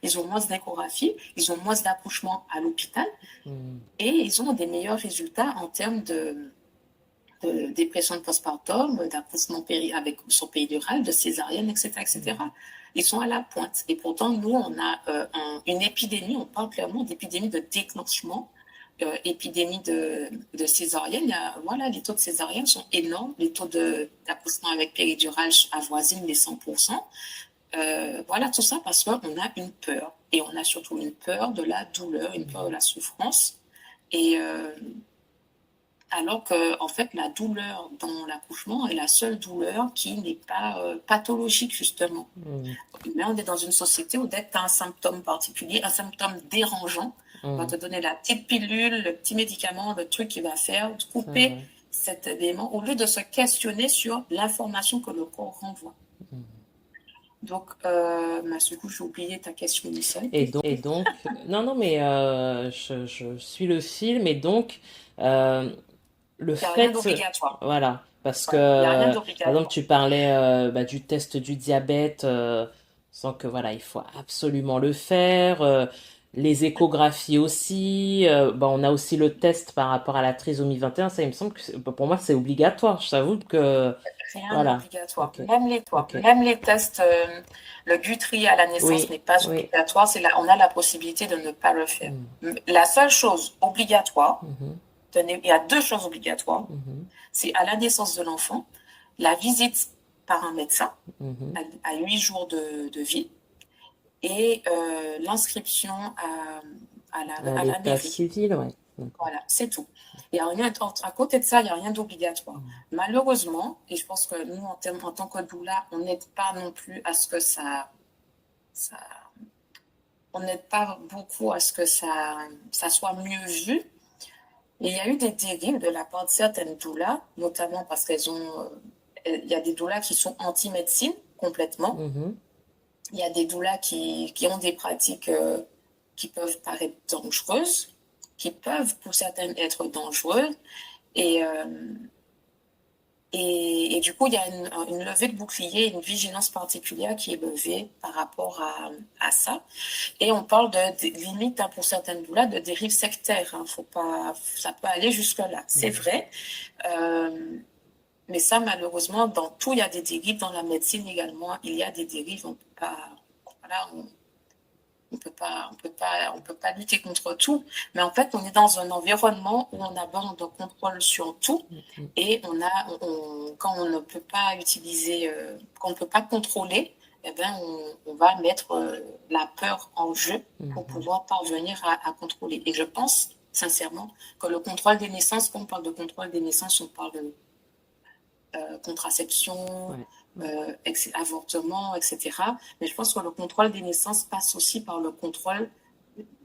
ils ont moins d'échographies, ils ont moins d'accouchements à l'hôpital, et ils ont des meilleurs résultats en termes de dépression de postpartum, d'accouchement avec son péridurale, de césarienne, etc., etc. Ils sont à la pointe. Et pourtant, nous, on a une épidémie, on parle clairement d'épidémie de déclenchement, épidémie de césarienne. Voilà, les taux de césarienne sont énormes, les taux d'accouchement avec péridurale avoisinent les 100%. Voilà, tout ça parce qu'on a une peur. Et on a surtout une peur de la douleur, une peur de la souffrance. Et alors que, en fait, la douleur dans l'accouchement est la seule douleur qui n'est pas pathologique, justement. Mais on est dans une société où dès que tu as un symptôme particulier, un symptôme dérangeant, on va te donner la petite pilule, le petit médicament, le truc qui va faire couper cet élément, au lieu de se questionner sur l'information que le corps renvoie. Donc, du coup, j'ai oublié ta question initiale. Et donc non, mais je suis le film, et donc le Il n'y a fait, rien d'obligatoire. voilà, parce Il n'y a rien que, par d'obligatoire. exemple, tu parlais du test du diabète, sans que, voilà, il faut absolument le faire, les échographies aussi, on a aussi le test par rapport à la trisomie 21, ça, il me semble que, pour moi, c'est obligatoire, je t'avoue que, Rien voilà. d'obligatoire. Ok. Même les tests, le Guthrie à la naissance n'est pas obligatoire. On a la possibilité de ne pas le faire. La seule chose obligatoire, il y a 2 choses obligatoires. C'est à la naissance de l'enfant, la visite par un médecin à 8 jours de vie, et l'inscription à la l'état mairie. civil, ouais. Voilà, c'est tout. Il y a rien, à côté de ça, il n'y a rien d'obligatoire. Malheureusement, et je pense que nous, en tant que doula, on n'aide pas non plus à ce que on n'aide pas beaucoup à ce que ça soit mieux vu. Et il y a eu des dérives de la part de certaines doulas, notamment parce il y a des doulas qui sont anti-médecine complètement. Il y a des doulas qui ont des pratiques qui peuvent paraître dangereuses, qui peuvent pour certaines être dangereuses. Et du coup, il y a une levée de bouclier, une vigilance particulière qui est levée par rapport à ça. Et on parle de limite, pour certaines doulas, de dérives sectaires. Ça peut aller jusque-là. C'est vrai. Mais ça, malheureusement, dans tout, il y a des dérives. Dans la médecine également, il y a des dérives. On peut pas... Voilà, on peut pas lutter contre tout, mais en fait, on est dans un environnement où on a besoin de contrôle sur tout, et quand on ne peut pas utiliser, quand on ne peut pas contrôler, eh ben, on va mettre la peur en jeu pour pouvoir parvenir à contrôler. Et je pense sincèrement que le contrôle des naissances, quand on parle de contrôle des naissances, on parle de contraception, avortement, etc. Mais je pense que le contrôle des naissances passe aussi par le contrôle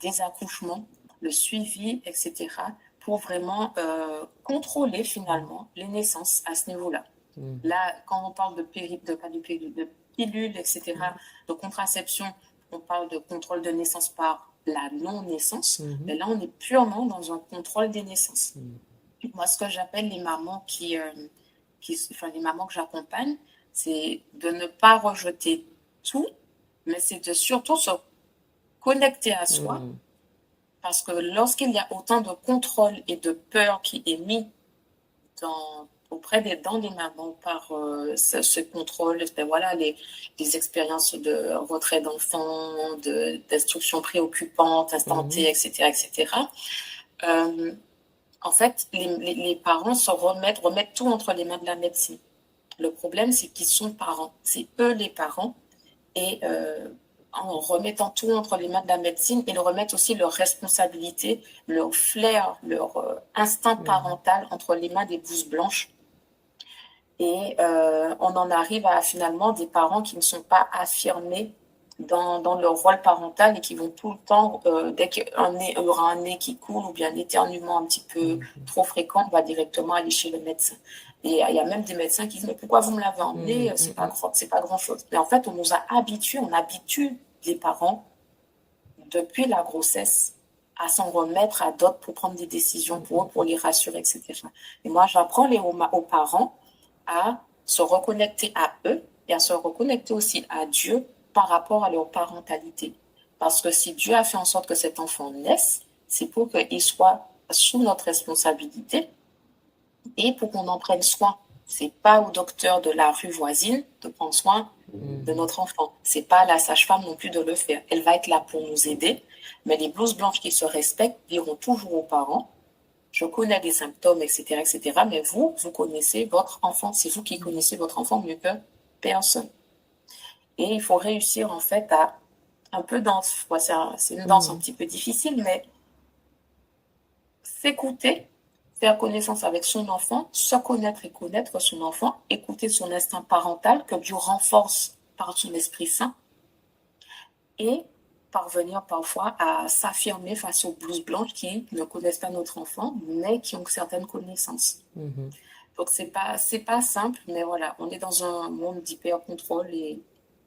des accouchements, le suivi, etc. pour vraiment contrôler finalement les naissances à ce niveau-là. Là, quand on parle de pilules, etc., de contraception, on parle de contrôle de naissance par la non-naissance, mais là, on est purement dans un contrôle des naissances. Moi, ce que j'appelle les mamans les mamans que j'accompagne, c'est de ne pas rejeter tout, mais c'est de surtout se connecter à soi, parce que lorsqu'il y a autant de contrôle et de peur qui est mis auprès des mamans par ce contrôle, voilà, les expériences de retrait d'enfants, d'instructions préoccupantes, instantées, etc., etc., en fait, les parents remettent tout entre les mains de la médecine. Le problème, c'est qu'ils sont parents. C'est eux les parents. Et en remettant tout entre les mains de la médecine, ils remettent aussi leur responsabilité, leur flair, leur instinct parental entre les mains des blouses blanches. Et on en arrive à finalement des parents qui ne sont pas affirmés dans leur rôle parental et qui vont tout le temps, dès qu'il y aura un nez qui coule ou bien un éternuement un petit peu trop fréquent, on va directement aller chez le médecin. Et il y a même des médecins qui disent, mais pourquoi vous me l'avez emmené? C'est pas grand-chose. Mais en fait, on nous a habitués, on habitue les parents depuis la grossesse à s'en remettre à d'autres pour prendre des décisions pour eux, pour les rassurer, etc. Et moi, j'apprends aux parents à se reconnecter à eux et à se reconnecter aussi à Dieu par rapport à leur parentalité. Parce que si Dieu a fait en sorte que cet enfant naisse, c'est pour qu'il soit sous notre responsabilité et pour qu'on en prenne soin. C'est pas au docteur de la rue voisine de prendre soin de notre enfant. C'est pas à la sage-femme non plus de le faire. Elle va être là pour nous aider, mais les blouses blanches qui se respectent diront toujours aux parents, je connais les symptômes, etc., etc., mais vous connaissez votre enfant. C'est vous qui connaissez votre enfant mieux que personne. Et il faut réussir, en fait, à un peu danse. C'est une danse un petit peu difficile, mais s'écouter, faire connaissance avec son enfant, se connaître et connaître son enfant, écouter son instinct parental que Dieu renforce par son Esprit Saint et parvenir parfois à s'affirmer face aux blouses blanches qui ne connaissent pas notre enfant, mais qui ont certaines connaissances. Donc, c'est pas simple, mais voilà, on est dans un monde d'hyper-contrôle et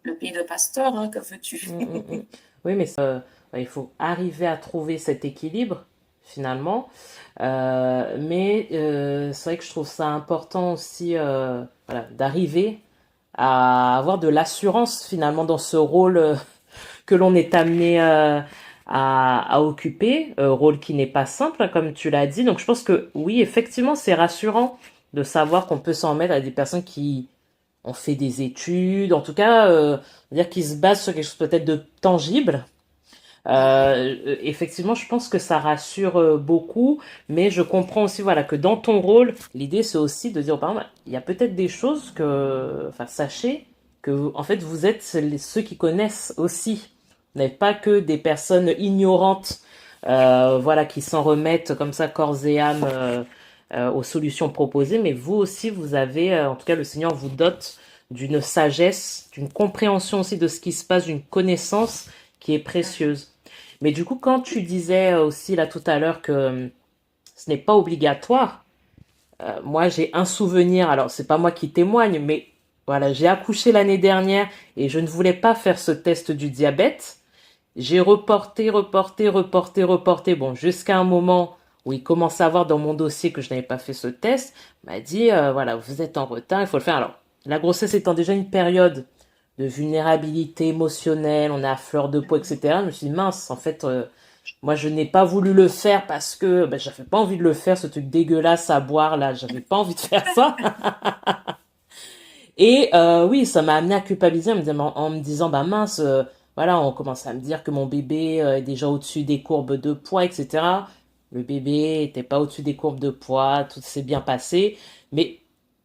le pays de pasteur, hein, que veux-tu? Oui, mais il faut arriver à trouver cet équilibre, finalement. Mais c'est vrai que je trouve ça important aussi voilà, d'arriver à avoir de l'assurance, finalement, dans ce rôle que l'on est amené à occuper, rôle qui n'est pas simple, hein, comme tu l'as dit. Donc je pense que oui, effectivement, c'est rassurant de savoir qu'on peut s'en mettre à des personnes qui ont fait des études, en tout cas, dire qui se basent sur quelque chose peut-être de tangible. Effectivement, je pense que ça rassure beaucoup, mais je comprends aussi, voilà, que dans ton rôle, l'idée c'est aussi de dire, par exemple, il y a peut-être des choses que, enfin, sachez que, en fait, vous êtes ceux qui connaissent aussi. Vous n'êtes pas que des personnes ignorantes, voilà, qui s'en remettent comme ça corps et âme aux solutions proposées, mais vous aussi, vous avez, en tout cas, le Seigneur vous dote d'une sagesse, d'une compréhension aussi de ce qui se passe, d'une connaissance qui est précieuse. Mais du coup, quand tu disais aussi là tout à l'heure que ce n'est pas obligatoire, moi j'ai un souvenir, alors c'est pas moi qui témoigne, mais voilà, j'ai accouché l'année dernière et je ne voulais pas faire ce test du diabète. J'ai reporté, bon, jusqu'à un moment où il commençait à voir dans mon dossier que je n'avais pas fait ce test, il m'a dit, voilà, vous êtes en retard, il faut le faire. Alors, la grossesse étant déjà une période de vulnérabilité émotionnelle, on est à fleur de peau, etc. Je me suis dit, mince, en fait, moi, je n'ai pas voulu le faire parce que ben, j'avais pas envie de le faire, ce truc dégueulasse à boire, là, j'avais pas envie de faire ça. Et oui, ça m'a amené à culpabiliser en me disant, bah mince, voilà, on commence à me dire que mon bébé est déjà au-dessus des courbes de poids, etc. Le bébé était pas au-dessus des courbes de poids, tout s'est bien passé. Mais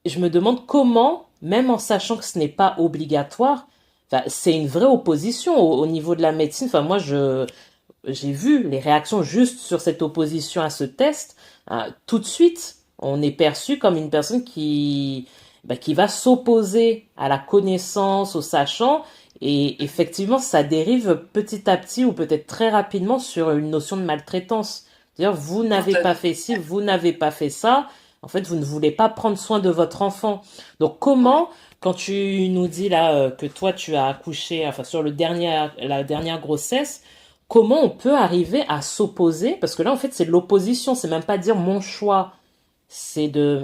je me demande comment, même en sachant que ce n'est pas obligatoire, enfin, c'est une vraie opposition au niveau de la médecine. Enfin, moi, j'ai vu les réactions juste sur cette opposition à ce test. Tout de suite, on est perçu comme une personne qui va s'opposer à la connaissance, au sachant. Et effectivement, ça dérive petit à petit ou peut-être très rapidement sur une notion de maltraitance. C'est-à-dire, vous n'avez pas fait ci, vous n'avez pas fait ça. En fait, vous ne voulez pas prendre soin de votre enfant. Donc, comment, quand tu nous dis là que toi, tu as accouché, enfin, sur la dernière grossesse, comment on peut arriver à s'opposer? Parce que là, en fait, c'est de l'opposition. C'est même pas dire mon choix.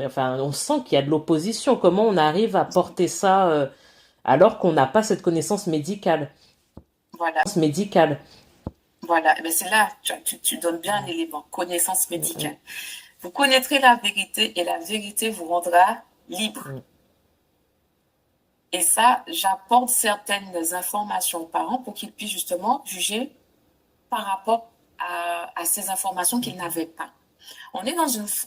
Enfin, on sent qu'il y a de l'opposition. Comment on arrive à porter ça alors qu'on n'a pas cette connaissance médicale? Voilà. Médicale. Voilà, et bien c'est là, tu donnes bien un élément, connaissance médicale. Vous connaîtrez la vérité et la vérité vous rendra libre. Et ça, j'apporte certaines informations aux parents pour qu'ils puissent justement juger par rapport à ces informations qu'ils n'avaient pas. On est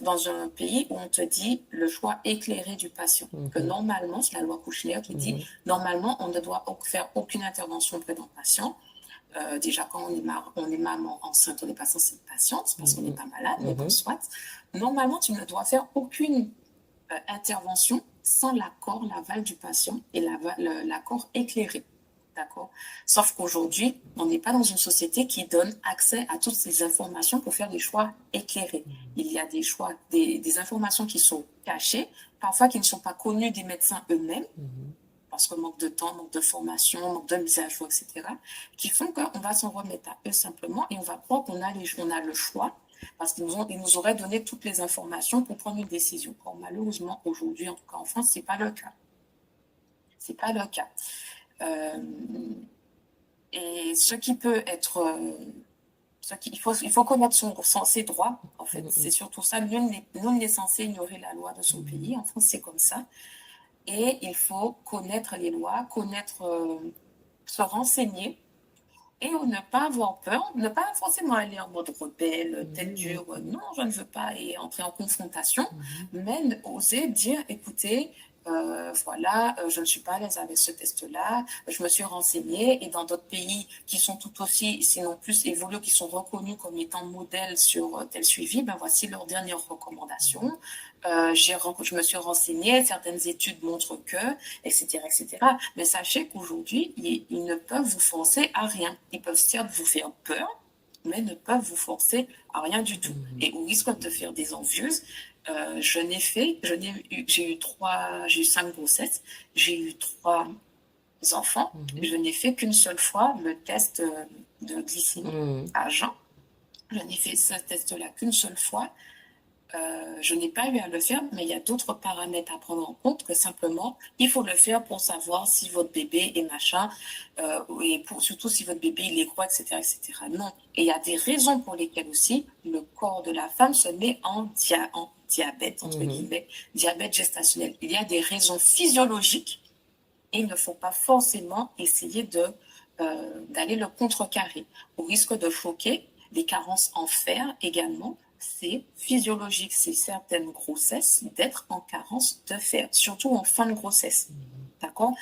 dans un pays où on te dit le choix éclairé du patient. Que normalement, c'est la loi Kouchner qui dit, normalement, on ne doit faire aucune intervention auprès d'un patient. Déjà, quand on est maman enceinte, on n'est pas censé être patiente parce qu'on n'est pas malade, mais bon, soit. Normalement, tu ne dois faire aucune intervention sans l'accord, l'aval du patient et l'accord éclairé. D'accord. Sauf qu'aujourd'hui, on n'est pas dans une société qui donne accès à toutes ces informations pour faire des choix éclairés. Il y a des choix, des informations qui sont cachées, parfois qui ne sont pas connues des médecins eux-mêmes, parce que manque de temps, manque de formation, manque de mise à jour, etc., qui font qu'on va s'en remettre à eux simplement et on va croire qu'on a le choix parce qu'ils nous auraient donné toutes les informations pour prendre une décision. Or, malheureusement, aujourd'hui, en tout cas en France, ce n'est pas le cas. C'est pas le cas. Et ce qui peut être... il faut connaître ses droits, en fait. C'est surtout ça. Nul n'est censé ignorer la loi de son pays. En France, c'est comme ça. Et il faut connaître les lois, se renseigner et ne pas avoir peur, ne pas forcément aller en mode rebelle, tête dure, non, je ne veux pas, et entrer en confrontation, mais oser dire, écoutez, voilà, je ne suis pas à l'aise avec ce test-là, je me suis renseignée, et dans d'autres pays qui sont tout aussi, sinon plus évolués, qui sont reconnus comme étant modèles sur tel suivi, ben voici leurs dernières recommandations. Je me suis renseignée, certaines études montrent que, etc., etc. Mais sachez qu'aujourd'hui, ils ne peuvent vous forcer à rien. Ils peuvent certes vous faire peur, mais ne peuvent vous forcer à rien du tout. Et au risque de faire des envieuses, j'ai eu 5 grossesses, j'ai eu 3 enfants, je n'ai fait qu'une seule fois le test de glycémie à jeun. Je n'ai fait ce test-là qu'une seule fois. Je n'ai pas eu à le faire, mais il y a d'autres paramètres à prendre en compte que simplement, il faut le faire pour savoir si votre bébé est machin, et surtout si votre bébé il est gros, etc., etc. Non. Et il y a des raisons pour lesquelles aussi le corps de la femme se met en diabète, entre guillemets, diabète gestationnel. Il y a des raisons physiologiques et il ne faut pas forcément essayer d'aller le contrecarrer, au risque de choquer des carences en fer également. C'est physiologique, c'est certaines grossesses d'être en carence de fer, surtout en fin de grossesse. D'accord?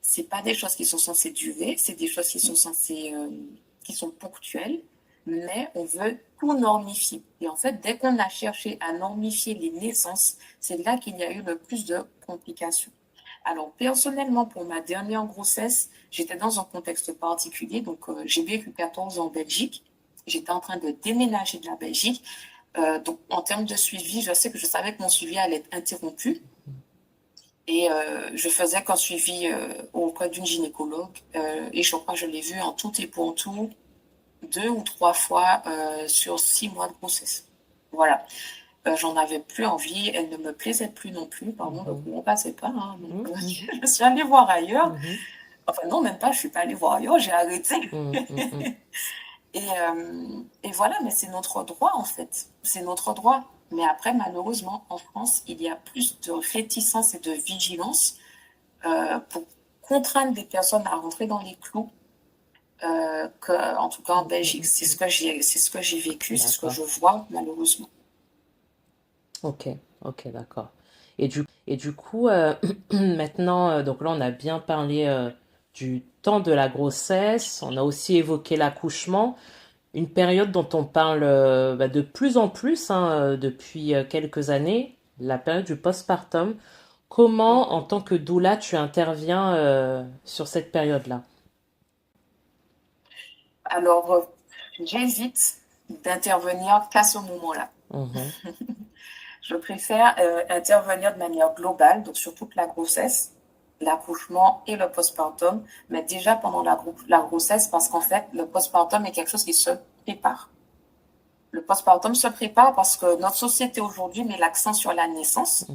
C'est pas des choses qui sont censées durer, c'est des choses qui sont ponctuelles, mais on veut tout normifier. Et en fait, dès qu'on a cherché à normifier les naissances, c'est là qu'il y a eu le plus de complications. Alors, personnellement, pour ma dernière grossesse, j'étais dans un contexte particulier. Donc, j'ai vécu 14 ans en Belgique. J'étais en train de déménager de la Belgique. Donc, en termes de suivi, je savais que mon suivi allait être interrompu. Et je faisais qu'un suivi auprès d'une gynécologue. Et je crois que je l'ai vu en tout et pour tout 2 ou 3 fois sur 6 mois de grossesse. Voilà. J'en avais plus envie, elle ne me plaisait plus non plus, pardon, le courant passait pas, hein, donc, je suis allée voir ailleurs, enfin non, même pas, je suis pas allée voir ailleurs, j'ai arrêté. Et voilà, mais c'est notre droit en fait, c'est notre droit. Mais après, malheureusement, en France, il y a plus de réticence et de vigilance pour contraindre des personnes à rentrer dans les clous. En tout cas en Belgique, c'est ce que j'ai vécu, c'est ce que je vois malheureusement. Ok, d'accord. Et du coup, maintenant, donc là, on a bien parlé du temps de la grossesse, on a aussi évoqué l'accouchement, une période dont on parle de plus en plus depuis quelques années, la période du postpartum. Comment, en tant que doula, tu interviens sur cette période-là? Alors, j'hésite d'intervenir qu'à ce moment-là. Je préfère intervenir de manière globale, donc sur toute la grossesse, l'accouchement et le postpartum, mais déjà pendant la grossesse, parce qu'en fait, le postpartum est quelque chose qui se prépare. Le postpartum se prépare parce que notre société aujourd'hui met l'accent sur la naissance.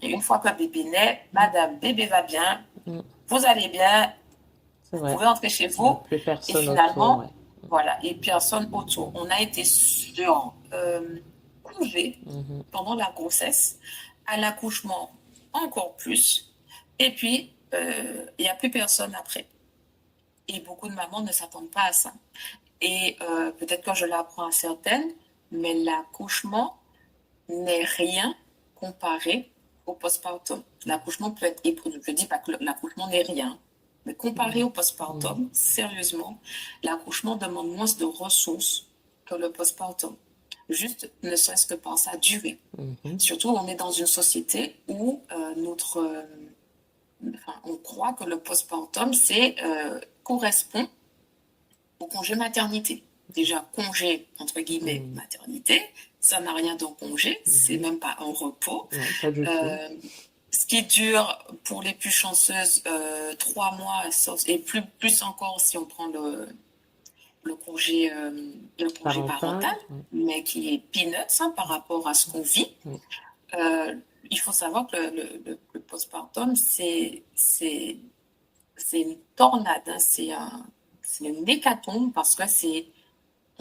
Et une fois que bébé naît, madame, bébé va bien, vous allez bien, vous pouvez rentrer chez vous. Plus Et personne finalement, autour, ouais. voilà, et personne autour. On a été sur congé pendant la grossesse, à l'accouchement encore plus, et puis il n'y a plus personne après. Et beaucoup de mamans ne s'attendent pas à ça. Et peut-être que je l'apprends à certaines, mais l'accouchement n'est rien comparé au postpartum. L'accouchement peut être éprouvant. Je ne dis pas que l'accouchement n'est rien, mais comparé au postpartum, sérieusement, l'accouchement demande moins de ressources que le postpartum. Juste, ne serait-ce que par sa durée. Surtout, on est dans une société où on croit que le postpartum correspond au congé maternité. Déjà, congé, entre guillemets, maternité, ça n'a rien d'un congé, c'est même pas un repos. Non, pas du tout. Ce qui dure pour les plus chanceuses 3 mois, et plus encore si on prend le congé parental, mais qui est peanuts par rapport à ce qu'on vit. Il faut savoir que le postpartum, c'est une tornade, c'est une hécatombe parce que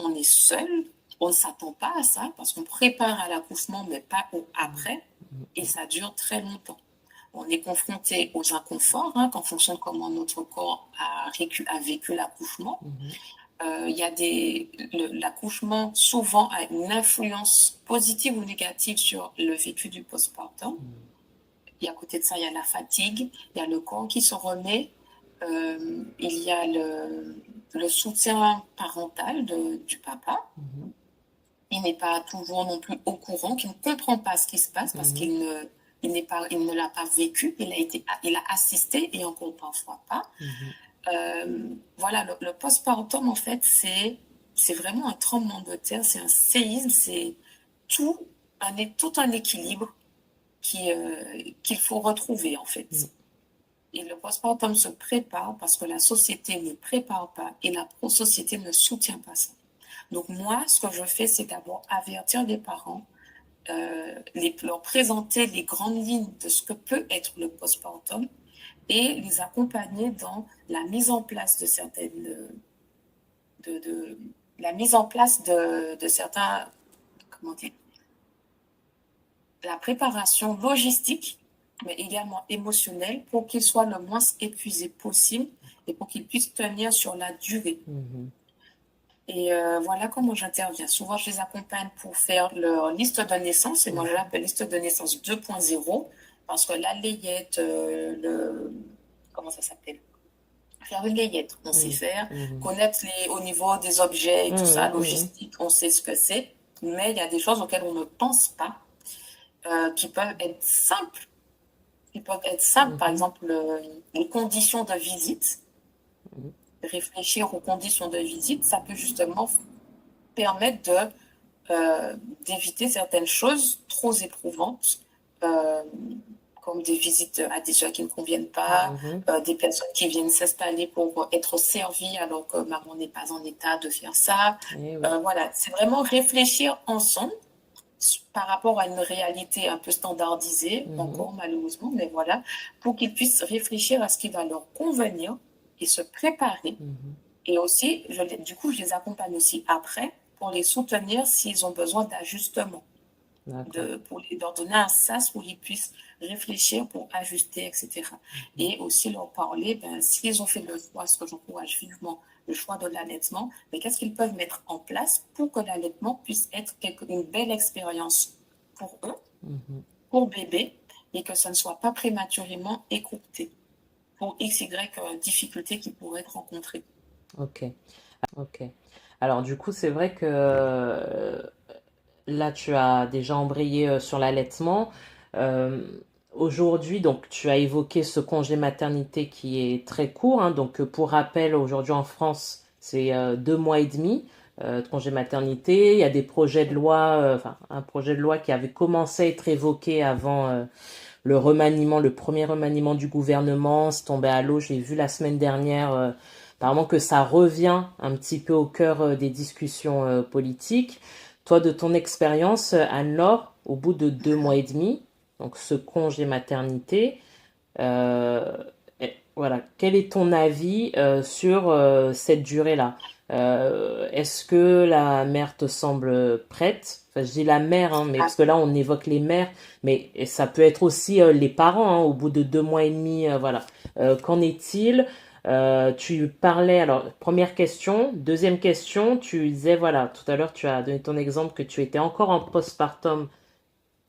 on est seul, on ne s'attend pas à ça parce qu'on prépare à l'accouchement, mais pas au après, et ça dure très longtemps. On est confronté aux inconforts, en fonction de comment notre corps a vécu l'accouchement. L'accouchement souvent a une influence positive ou négative sur le vécu du postpartum. Et à côté de ça, il y a la fatigue, il y a le corps qui se remet, il y a le soutien parental du papa. Il n'est pas toujours non plus au courant, qu'il ne comprend pas ce qui se passe parce qu'il ne l'a pas vécu, il a assisté et encore parfois pas. Voilà, le postpartum, en fait, c'est vraiment un tremblement de terre, c'est un séisme, c'est tout un équilibre qu'il faut retrouver, en fait. Et le postpartum se prépare parce que la société ne prépare pas et la société ne soutient pas ça. Donc moi, ce que je fais, c'est d'abord avertir les parents, leur présenter les grandes lignes de ce que peut être le postpartum et les accompagner dans la mise en place de certains, comment dire, la préparation logistique, mais également émotionnelle, pour qu'ils soient le moins épuisés possible et pour qu'ils puissent tenir sur la durée. Et voilà comment j'interviens. Souvent, je les accompagne pour faire leur liste de naissance, et moi, je l'appelle liste de naissance 2.0, parce que la layette, comment ça s'appelle? Faire une layette, on sait faire. Connaître au niveau des objets et tout ça, logistique, on sait ce que c'est. Mais il y a des choses auxquelles on ne pense pas, qui peuvent être simples. Par exemple, les conditions de visite. Réfléchir aux conditions de visite, ça peut justement permettre d'éviter certaines choses trop éprouvantes, comme des visites à des gens qui ne conviennent pas, des personnes qui viennent s'installer pour être servies alors que maman n'est pas en état de faire ça. Voilà, c'est vraiment réfléchir ensemble par rapport à une réalité un peu standardisée, encore malheureusement, mais voilà, pour qu'ils puissent réfléchir à ce qui va leur convenir et se préparer. Et aussi, du coup, je les accompagne aussi après pour les soutenir s'ils ont besoin d'ajustement. Pour leur donner un sas où ils puissent réfléchir pour ajuster, etc. Et aussi leur parler, s'ils ont fait le choix, ce que j'encourage vivement, le choix de l'allaitement, mais qu'est-ce qu'ils peuvent mettre en place pour que l'allaitement puisse être une belle expérience pour eux, pour bébé, et que ça ne soit pas prématurément écourté pour XY difficultés qu'ils pourraient rencontrer. Ok. Alors du coup, c'est vrai que là, tu as déjà embrayé sur l'allaitement. Aujourd'hui, donc, tu as évoqué ce congé maternité qui est très court. Donc, pour rappel, aujourd'hui en France, c'est 2 mois et demi de congé maternité. Il y a des projets de loi, un projet de loi qui avait commencé à être évoqué avant le premier remaniement du gouvernement. C'est tombé à l'eau. J'ai vu la semaine dernière, apparemment que ça revient un petit peu au cœur des discussions politiques. Toi, de ton expérience, Anne-Laure, au bout de 2 mois et demi, donc ce congé maternité, voilà, quel est ton avis sur cette durée-là? Est-ce que la mère te semble prête? Enfin, je dis la mère, mais parce que là, on évoque les mères, mais ça peut être aussi les parents, au bout de 2 mois et demi, voilà. Qu'en est-il? Tu parlais, alors, première question. Deuxième question, tu disais, voilà, tout à l'heure, tu as donné ton exemple que tu étais encore en postpartum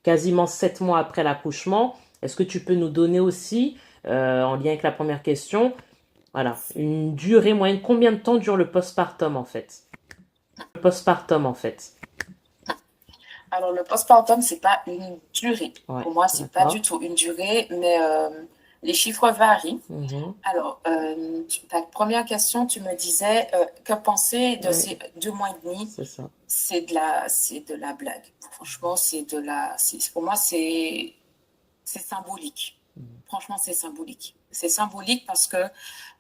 quasiment 7 mois après l'accouchement. Est-ce que tu peux nous donner aussi, en lien avec la première question, voilà, une durée moyenne, combien de temps dure le postpartum en fait? Le postpartum en fait. Alors, le postpartum, c'est pas une durée. Ouais, Pour moi, c'est pas du d'accord. tout une durée, mais les chiffres varient. Mhm. Alors, ta première question, tu me disais que penser de Oui, ces 2 mois et demi? c'est ça. C'est de la blague. Franchement, pour moi, c'est symbolique. Franchement, c'est symbolique. C'est symbolique parce que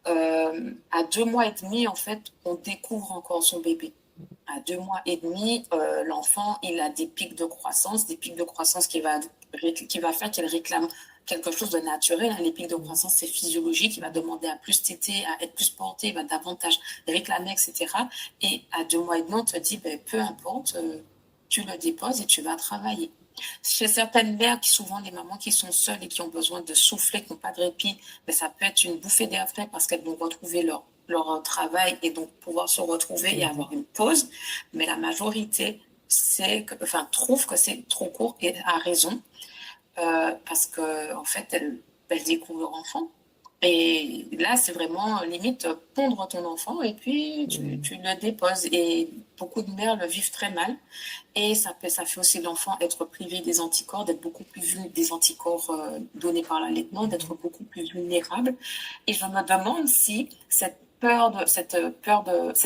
à 2 mois et demi, en fait, on découvre encore son bébé. À 2 mois et demi, l'enfant, il a des pics de croissance qui va faire qu'il réclame quelque chose de naturel. Les pics de croissance, c'est physiologique. Il va demander à plus téter, à être plus porté, il va davantage réclamer, etc. Et à 2 mois et demi, on te dit, ben, peu importe, tu le déposes et tu vas travailler. Chez certaines mères, souvent les mamans qui sont seules et qui ont besoin de souffler, qui n'ont pas de répit, mais ça peut être une bouffée d'air frais parce qu'elles vont retrouver leur travail et donc pouvoir se retrouver et avoir une pause. Mais la majorité trouve que c'est trop court et a raison parce que en fait elles découvrent leur enfant. Et là, c'est vraiment limite pondre ton enfant et puis tu le déposes. Et beaucoup de mères le vivent très mal. Et ça fait aussi l'enfant être privé des anticorps, d'être beaucoup plus des anticorps donnés par l'allaitement, d'être beaucoup plus vulnérable. Et je me demande si cette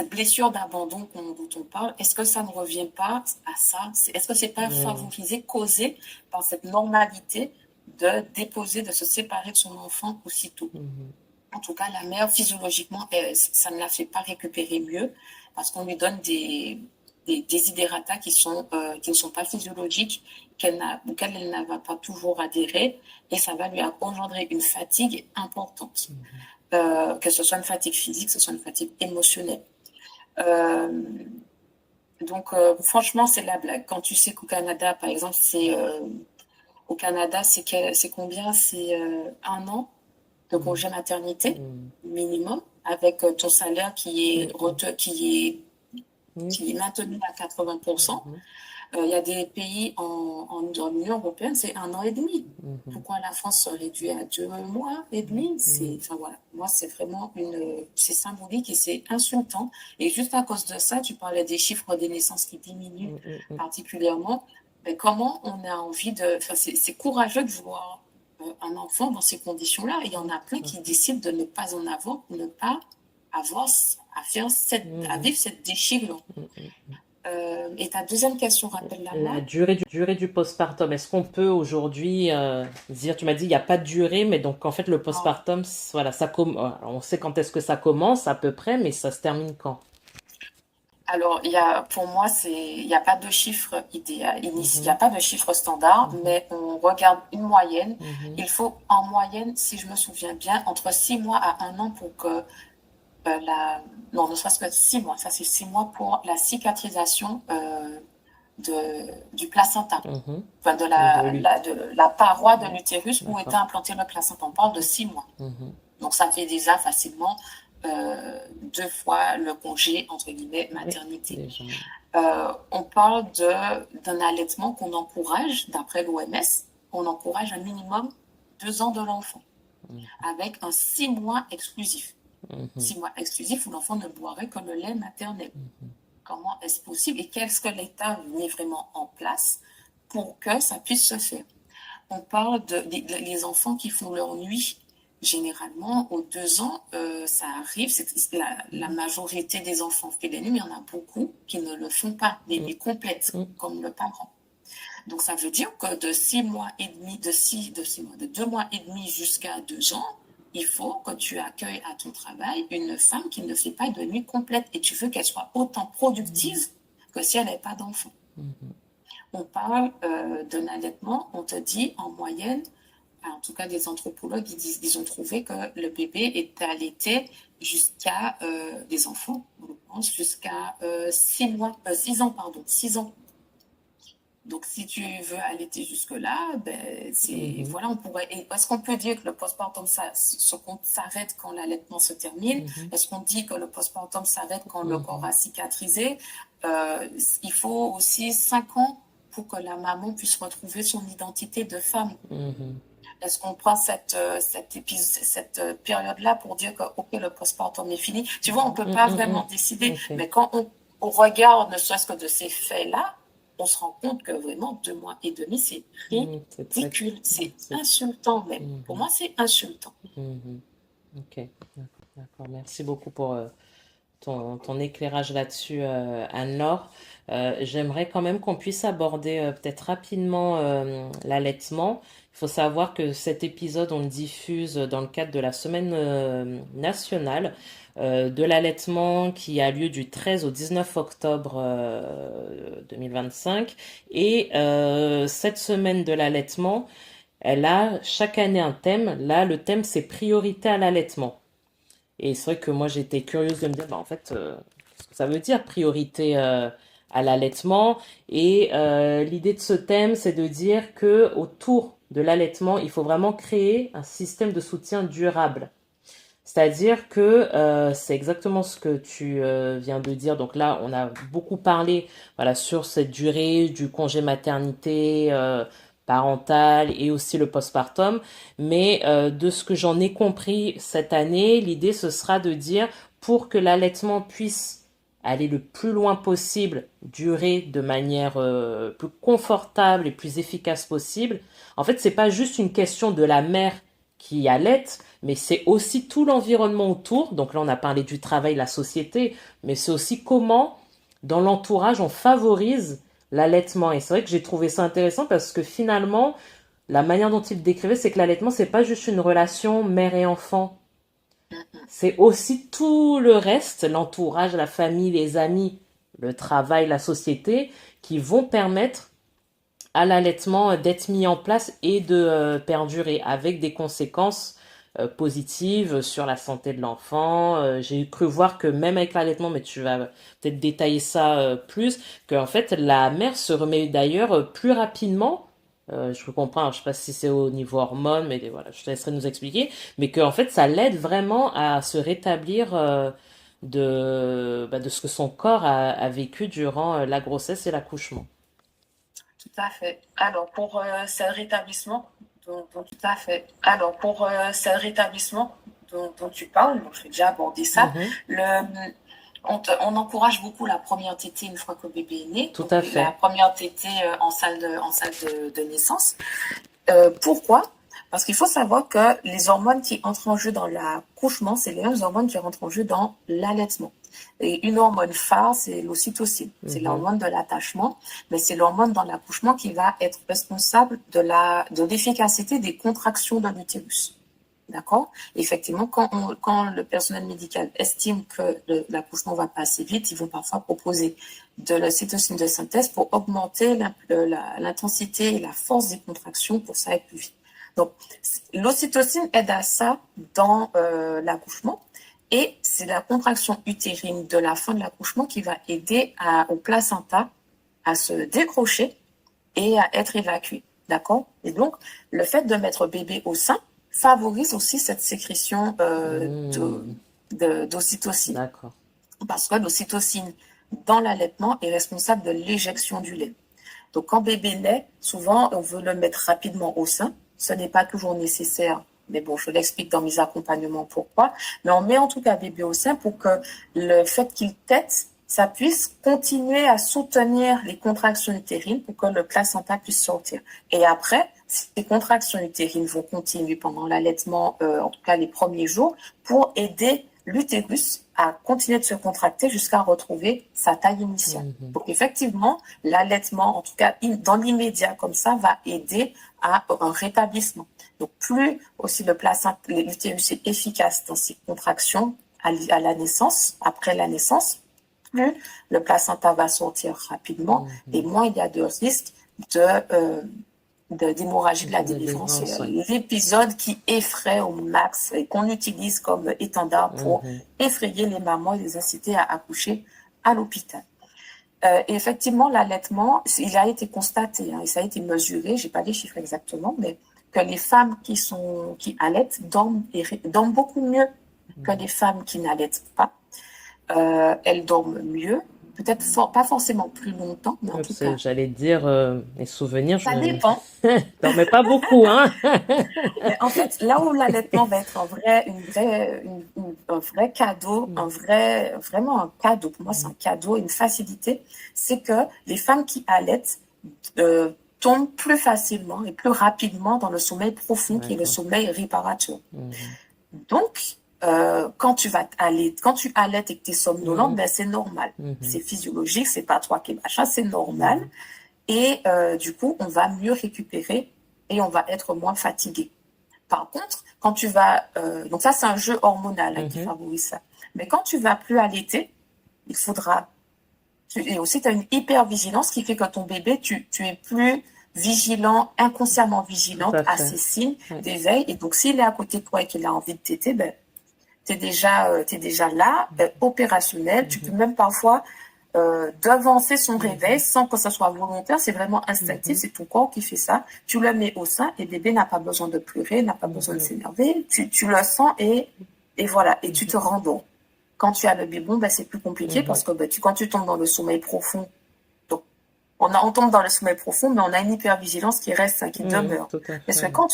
blessure d'abandon dont on parle, est-ce que ça ne revient pas à ça? Est-ce que c'est pas favorisé, causé par cette normalité de déposer, de se séparer de son enfant aussitôt? En tout cas, la mère, physiologiquement, ça ne la fait pas récupérer mieux parce qu'on lui donne des desiderata qui ne sont pas physiologiques, auxquels elle ne va pas toujours adhérer, et ça va lui engendrer une fatigue importante. Que ce soit une fatigue physique, que ce soit une fatigue émotionnelle. Donc, franchement, c'est la blague. Quand tu sais qu'au Canada, par exemple, c'est combien? C'est 1 an de congé maternité minimum, avec ton salaire qui est maintenu à 80%. Il y a des pays dans l'Union européenne, c'est 1 an et demi. Pourquoi la France se réduit à 2 mois et demi? Enfin voilà, moi c'est vraiment c'est symbolique et c'est insultant. Et juste à cause de ça, tu parlais des chiffres des naissances qui diminuent particulièrement. Mais comment on a envie enfin, c'est courageux de voir un enfant dans ces conditions-là. Et il y en a plein qui décident de ne pas en avoir, pour ne pas avoir à vivre cette déchirure. Et ta deuxième question, rappelle-la moi. La durée du postpartum, est-ce qu'on peut aujourd'hui dire, tu m'as dit il n'y a pas de durée, mais donc en fait le postpartum, voilà, on sait quand est-ce que ça commence à peu près, mais ça se termine quand? Alors, pour moi, il n'y a pas de chiffre idéal, il n'y a pas de chiffre standard, mais on regarde une moyenne. Il faut en moyenne, si je me souviens bien, entre 6 mois à 1 an pour que non, ne serait-ce que 6 mois, ça c'est 6 mois pour la cicatrisation du placenta, enfin de la paroi de l'utérus où était implanté le placenta. On parle de 6 mois. Donc ça fait déjà facilement 2 fois le congé, entre guillemets, maternité. On parle d'un allaitement qu'on encourage, d'après l'OMS, on encourage un minimum 2 ans de l'enfant, avec un 6 mois exclusif. 6 mois exclusif où l'enfant ne boirait que le lait maternel. Comment est-ce possible et qu'est-ce que l'État met vraiment en place pour que ça puisse se faire? On parle des enfants qui font leur nuit. Généralement, aux 2 ans, ça arrive. La majorité des enfants fait les nuits, mais il y en a beaucoup qui ne le font pas, les nuits complètes, comme le parent. Donc, ça veut dire que de 6 mois et demi, de 2 mois et demi jusqu'à 2 ans, il faut que tu accueilles à ton travail une femme qui ne fait pas de nuit complète et tu veux qu'elle soit autant productive que si elle n'avait pas d'enfant. On parle d'un allaitement, on te dit en moyenne, en tout cas des anthropologues, ils ont trouvé que le bébé est allaité jusqu'à des enfants, on pense, jusqu'à 6 ans. Donc, si tu veux allaiter jusque-là, voilà, est-ce qu'on peut dire que le postpartum s'arrête quand l'allaitement se termine? Est-ce qu'on dit que le postpartum s'arrête quand le corps a cicatrisé? Il faut aussi 5 ans pour que la maman puisse retrouver son identité de femme. Mhm. Est-ce qu'on prend cette période-là pour dire que, OK, le postpartum est fini? Tu vois, on ne peut pas vraiment décider. Ok. Mais quand on regarde, ne serait-ce que de ces faits-là, on se rend compte que vraiment 2 mois et demi, c'est C'est très... ridicule. C'est c'est- insultant même. Pour moi, c'est insultant. Mhm. Ok, d'accord. Merci beaucoup pour ton éclairage là-dessus, Anne-Laure. J'aimerais quand même qu'on puisse aborder peut-être rapidement l'allaitement. Il faut savoir que cet épisode, on le diffuse dans le cadre de la semaine nationale de l'allaitement qui a lieu du 13 au 19 octobre 2025. Et cette semaine de l'allaitement, elle a chaque année un thème. Là, le thème, c'est priorité à l'allaitement. Et c'est vrai que moi, j'étais curieuse de me dire, bah, en fait, qu'est-ce que ça veut dire priorité à l'allaitement? Et l'idée de ce thème, c'est de dire que autour de l'allaitement, il faut vraiment créer un système de soutien durable. C'est-à-dire que c'est exactement ce que tu viens de dire. Donc là, on a beaucoup parlé, voilà, sur cette durée du congé maternité parental et aussi le postpartum. Mais de ce que j'en ai compris cette année, l'idée ce sera de dire pour que l'allaitement puisse aller le plus loin possible, durer de manière plus confortable et plus efficace possible. En fait, c'est pas juste une question de la mère qui allaite, mais c'est aussi tout l'environnement autour. Donc là, on a parlé du travail, la société, mais c'est aussi comment, dans l'entourage, on favorise l'allaitement. Et c'est vrai que j'ai trouvé ça intéressant parce que finalement, la manière dont il décrivait, c'est que l'allaitement, c'est pas juste une relation mère et enfant. C'est aussi tout le reste, l'entourage, la famille, les amis, le travail, la société, qui vont permettre à l'allaitement d'être mis en place et de perdurer avec des conséquences positives sur la santé de l'enfant. J'ai cru voir que même avec l'allaitement, mais tu vas peut-être détailler ça plus, que en fait la mère se remet d'ailleurs plus rapidement. Je comprends, alors, je sais pas si c'est au niveau hormones, mais voilà, je te laisserai nous expliquer, mais que en fait ça l'aide vraiment à se rétablir de ce que son corps a vécu durant la grossesse et l'accouchement. Tout à fait. Alors, pour ce rétablissement, tout à fait. Alors, pour ce rétablissement dont tu parles, donc je vais déjà aborder ça. On encourage beaucoup la première tétée une fois que le bébé est né. Tout à fait. La première tétée en salle de naissance. Pourquoi? Parce qu'il faut savoir que les hormones qui entrent en jeu dans l'accouchement, c'est les mêmes hormones qui rentrent en jeu dans l'allaitement. Et une hormone phare, c'est l'ocytocine. C'est l'hormone de l'attachement, mais c'est l'hormone dans l'accouchement qui va être responsable de l'efficacité des contractions de l'utérus. D'accord? Effectivement, quand le personnel médical estime que l'accouchement va pas assez vite, ils vont parfois proposer de l'ocytocine de synthèse pour augmenter l'intensité et la force des contractions pour ça aller plus vite. Donc, l'ocytocine aide à ça dans l'accouchement. Et c'est la contraction utérine de la fin de l'accouchement qui va aider au placenta à se décrocher et à être évacué. D'accord? Et donc, le fait de mettre bébé au sein favorise aussi cette sécrétion d'ocytocine. D'accord. Parce que l'ocytocine, dans l'allaitement, est responsable de l'éjection du lait. Donc, quand bébé naît, souvent, on veut le mettre rapidement au sein. Ce n'est pas toujours nécessaire. Mais bon, je l'explique dans mes accompagnements pourquoi. Mais on met en tout cas bébé au sein pour que le fait qu'il tète, ça puisse continuer à soutenir les contractions utérines pour que le placenta puisse sortir. Et après, ces contractions utérines vont continuer pendant l'allaitement, en tout cas les premiers jours, pour aider l'utérus à continuer de se contracter jusqu'à retrouver sa taille initiale. Donc effectivement, l'allaitement, en tout cas dans l'immédiat comme ça, va aider à un rétablissement. Donc plus aussi l'utérus est efficace dans ses contractions à la naissance, après la naissance, plus le placenta va sortir rapidement et moins il y a de risque d'hémorragie de la délivrance. C'est l'épisode qui effraie au max et qu'on utilise comme étendard pour effrayer les mamans et les inciter à accoucher à l'hôpital. Et effectivement, l'allaitement, il a été constaté, et ça a été mesuré, j'ai pas les chiffres exactement, mais que les femmes qui allaitent dorment beaucoup mieux que les femmes qui n'allaitent pas. Elles dorment mieux, peut-être pas forcément plus longtemps, mais en tout cas, J'allais dire, les souvenirs, je ça dépend. dormais pas beaucoup, hein. Mais en fait, là où l'allaitement va être un vrai cadeau, vraiment un cadeau, pour moi c'est un cadeau, une facilité, c'est que les femmes qui allaitent euh, tombent plus facilement et plus rapidement dans le sommeil profond qui est le D'accord. sommeil réparateur. Mhm. Donc, quand tu allaites et que tu es somnolente, Mhm. ben, c'est normal. Mhm. C'est physiologique, c'est pas toi qui es machin, c'est normal. Et du coup, on va mieux récupérer et on va être moins fatigué. Par contre, quand tu vas... donc ça, c'est un jeu hormonal qui Mhm. favorise ça. Mais quand tu vas plus allaiter, il faudra... Et aussi, tu as une hypervigilance qui fait que ton bébé, tu es plus vigilant, inconsciemment Tout vigilante à à fait. ses signes Oui. d'éveil. Et donc, s'il est à côté de toi et qu'il a envie de téter, ben, t'es déjà là, opérationnel. Tu peux Mhm. même parfois devancer son réveil Mhm. sans que ce soit volontaire. C'est vraiment instinctif, Mhm. c'est ton corps qui fait ça. Tu le mets au sein et bébé n'a pas besoin de pleurer, n'a pas besoin de Mhm. s'énerver. Tu le sens et voilà, et tu te Mhm. rendors. Quand tu as le biberon, ben, c'est plus compliqué parce Mhm. que quand tu tombes dans le sommeil profond, donc, on tombe dans le sommeil profond, mais on a une hypervigilance qui reste, hein, qui Mhm. demeure. Tout à Parce que fait. quand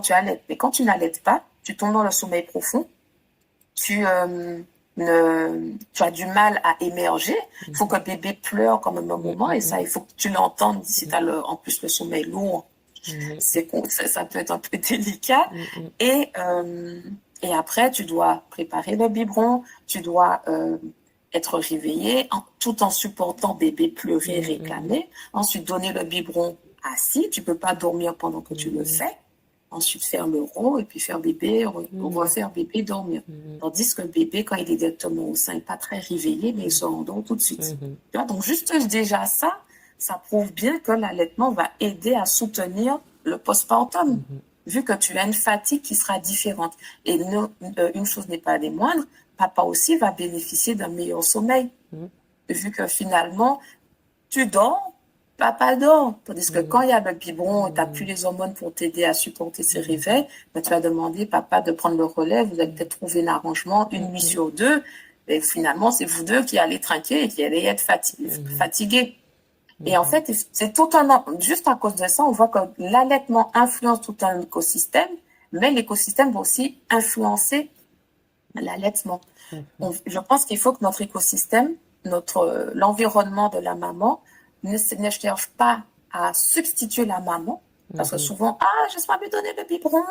tu allaites, mais quand tu n'allaites pas, tu tombes dans le sommeil profond, tu, tu as du mal à émerger. Il faut que Mhm. bébé pleure quand même un Mhm. moment et ça, Mhm. il faut que tu l'entendes si tu Mhm. as en plus le sommeil lourd. Mhm. Ça peut être un peu délicat. Mhm. Et, euh, et après, tu dois préparer le biberon, tu dois être réveillé tout en supportant bébé pleurer, Mhm. Mhm. réclamer. Ensuite, donner le biberon assis. Tu peux pas dormir pendant que tu le Mhm. fais. Ensuite, faire le rot et puis faire bébé, Mhm. refaire bébé, dormir. Mhm. Tandis que le bébé, quand il est directement au sein, il n'est pas très réveillé, mais il se rendort tout de suite. Mhm. Tu vois, donc juste déjà ça, ça prouve bien que l'allaitement va aider à soutenir le postpartum, Mhm. vu que tu as une fatigue qui sera différente. Et une chose n'est pas des moindres, papa aussi va bénéficier d'un meilleur sommeil, Mhm. vu que finalement, tu dors, papa dort. Tandis que quand Mhm. il y a le biberon, tu n'as plus Mhm. les hormones pour t'aider à supporter ces Mhm. réveils, mais tu vas demander papa de prendre le relais, vous allez peut-être trouver l'arrangement une nuit Mhm. sur deux, et finalement, c'est vous deux qui allez trinquer et qui allez être Mhm. fatigués. Et en Mhm. fait, c'est juste à cause de ça, on voit que l'allaitement influence tout un écosystème, mais l'écosystème va aussi influencer l'allaitement. Tout à fait. Je pense qu'il faut que notre écosystème, l'environnement de la maman, ne cherche pas à substituer la maman. Parce que Mhm. souvent, laisse-moi lui donner le biberon,